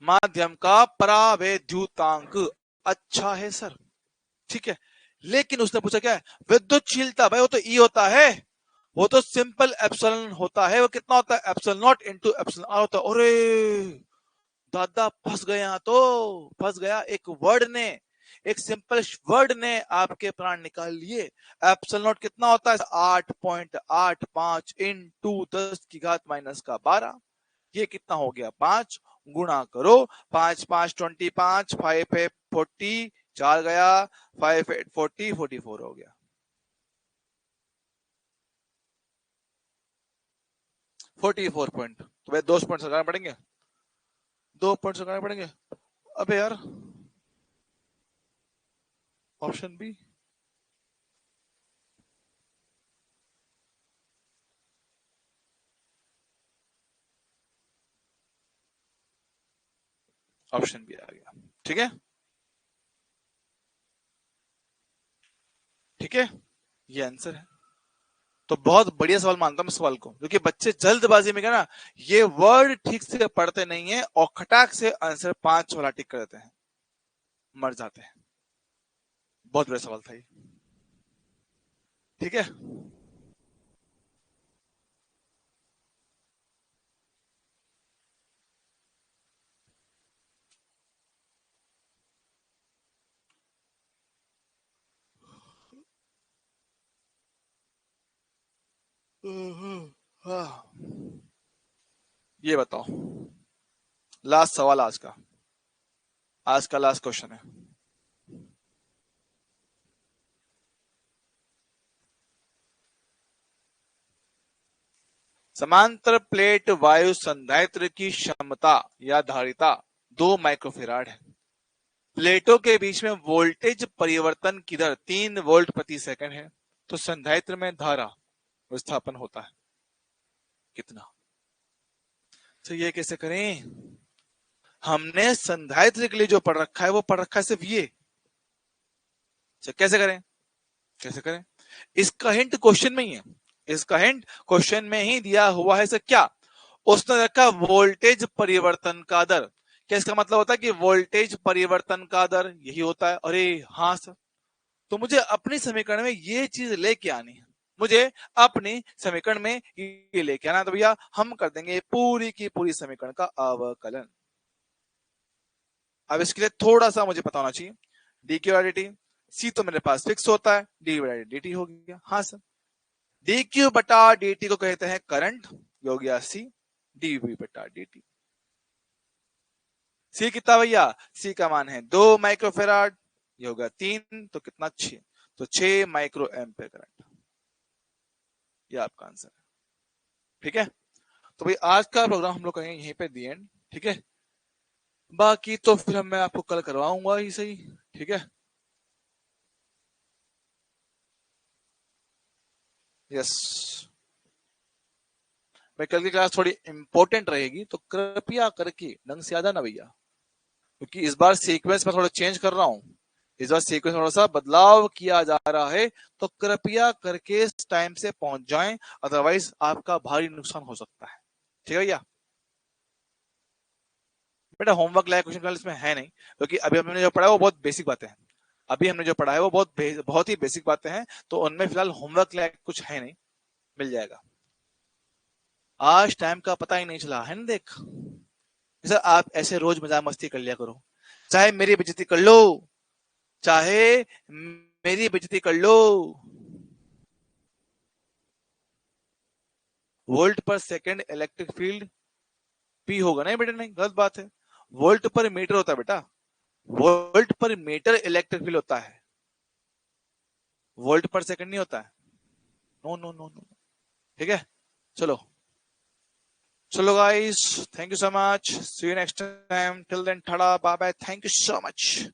माध्यम का परावैद्युतांक। अच्छा है सर, ठीक है, लेकिन उसने पूछा क्या है, विद्युतशीलता। भाई वो तो ई होता है, वो तो सिंपल एप्सिलॉन होता है, वो कितना होता है epsilon naught into epsilon r होता है। अरे दादा फंस गया, तो फंस गया, एक वर्ड ने, एक सिंपल वर्ड ने आपके प्राण निकाल लिए। एप्सिलॉन नॉट कितना होता है 8.85 इनटू 10⁻⁻12, ये कितना हो गया 5, गुणा करो 5 5 25, 5 है 40, 4 गया, 5 8 40, 44 हो गया। 44 पॉइंट, तो भाई 2 पॉइंट लगाने पड़ेंगे, 2 पॉइंट लगाने पड़ेंगे। अबे यार, ऑप्शन बी, ऑप्शन बी आ गया। ठीक है, ठीक है, ये आंसर है। तो बहुत बढ़िया सवाल मानता हूं मैं सवाल को, क्योंकि बच्चे जल्दबाजी में क्या ना, ये वर्ड ठीक से पढ़ते नहीं है और खटाक से आंसर 5 वाला टिक कर देते हैं, मर जाते हैं। बहुत बड़ा सवाल था ये। ठीक है, हाँ। ये बताओ, लास्ट सवाल आज का लास्ट क्वेश्चन है। समांतर प्लेट वायु संधारित्र की क्षमता या धारिता 2 माइक्रोफेराड है। प्लेटों के बीच में वोल्टेज परिवर्तन की दर 3 वोल्ट प्रति सेकंड है, तो संधारित्र में धारा विस्थापन होता है कितना? तो ये कैसे करें? हमने संधारित्र के लिए जो पढ़ रखा है वो पढ़ रखा है सिर्फ ये। तो कैसे करें? इसका हिंट क्वेश्चन में ही है, इसका हिंट क्वेश्चन में ही दिया हुआ है। सर क्या उसने रखा? वोल्टेज परिवर्तन का दर। क्या इसका मतलब होता है कि वोल्टेज परिवर्तन का दर यही होता है? अरे हाँ सर, तो मुझे अपनी समीकरण में ये चीज लेके आनी है, मुझे अपनी समीकरण में ये लेके आना। तो भैया हम कर देंगे पूरी की पूरी समीकरण का अवकलन। अब इसके लिए थोड़ा सा मुझे पता होना चाहिए, डी क्यू डी टी। सी तो मेरे पास फिक्स होता है, डी डी टी हो गया। हाँ सर, डी क्यू बटा डी टी को कहते हैं करंट, ये हो गया सी, डी वी बटा डी टी। सी कितना भैया? सी का मान है 2 माइक्रोफेराड, ये होगा 3, तो कितना 6, तो 6 माइक्रो एम्पियर करंट। ये आपका आंसर है। ठीक है, तो भाई आज का प्रोग्राम हम लोग करेंगे यहीं पे दी एंड। ठीक है, बाकी तो फिर मैं आपको कल करवाऊंगा ही सही। ठीक है, यस, भाई कल की क्लास थोड़ी इंपॉर्टेंट रहेगी, तो कृपया करके ढंग से याद आना भैया, क्योंकि इस बार सीक्वेंस में थोड़ा चेंज कर रहा हूं, इस बार सीक्वेंस थोड़ा सा बदलाव किया जा रहा है, तो कृपया करके इस टाइम से पहुंच जाएं, अदरवाइज आपका भारी नुकसान हो सकता है। ठीक है भैया? बेटा होमवर्क लायक क्वेश्चन कल इसमें है नहीं, क्योंकि अभी हमने जो पढ़ा है वो बहुत बेसिक बातें हैं। अभी हमने जो पढ़ा है वो बहुत ही बेसिक बातें हैं, तो उनमें फिलहाल होमवर्क लायक कुछ है नहीं, मिल जाएगा। आज टाइम का पता ही नहीं चला है ना, देख। सर आप ऐसे रोज मजाक मस्ती कर लिया करो, चाहे मेरी बेइज्जती कर लो, चाहे मेरी बेइज्जती कर लो। वोल्ट पर सेकंड इलेक्ट्रिक फील्ड पी होगा नहीं बेटा, नहीं गलत बात है। वोल्ट पर मीटर होता है बेटा, वोल्ट पर मीटर इलेक्ट्रिक फील्ड होता है, वोल्ट पर सेकंड नहीं होता है। No no no no. ठीक है, चलो चलो guys, thank you so much, see you next time, till then tata bye bye, thank you so much.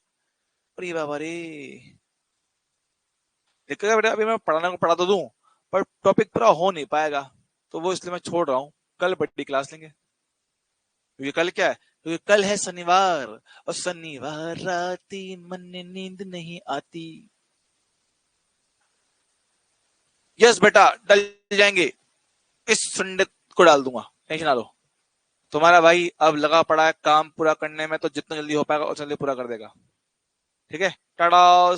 अरे बाबा रे, देखिएगा बेटा, अभी मैं पढ़ाने को पढ़ा तो दूं, पर टॉपिक पूरा हो नहीं पाएगा, तो वो इसलिए मैं छोड़ रहा हूँ, कल बड़ी क्लास लेंगे। क्योंकि कल क्या है? क्योंकि कल है शनिवार, और शनिवार राती मन में नींद नहीं आती। यस बेटा, डल जाएंगे, इस संडे को डाल दूंगा, टेंशन ना लो। तुम्हारा भाई अब लगा पड़ा है काम पूरा करने में, तो जितना जल्दी हो पाएगा उतना जल्दी पूरा कर देगा। ठीक है, टाटा।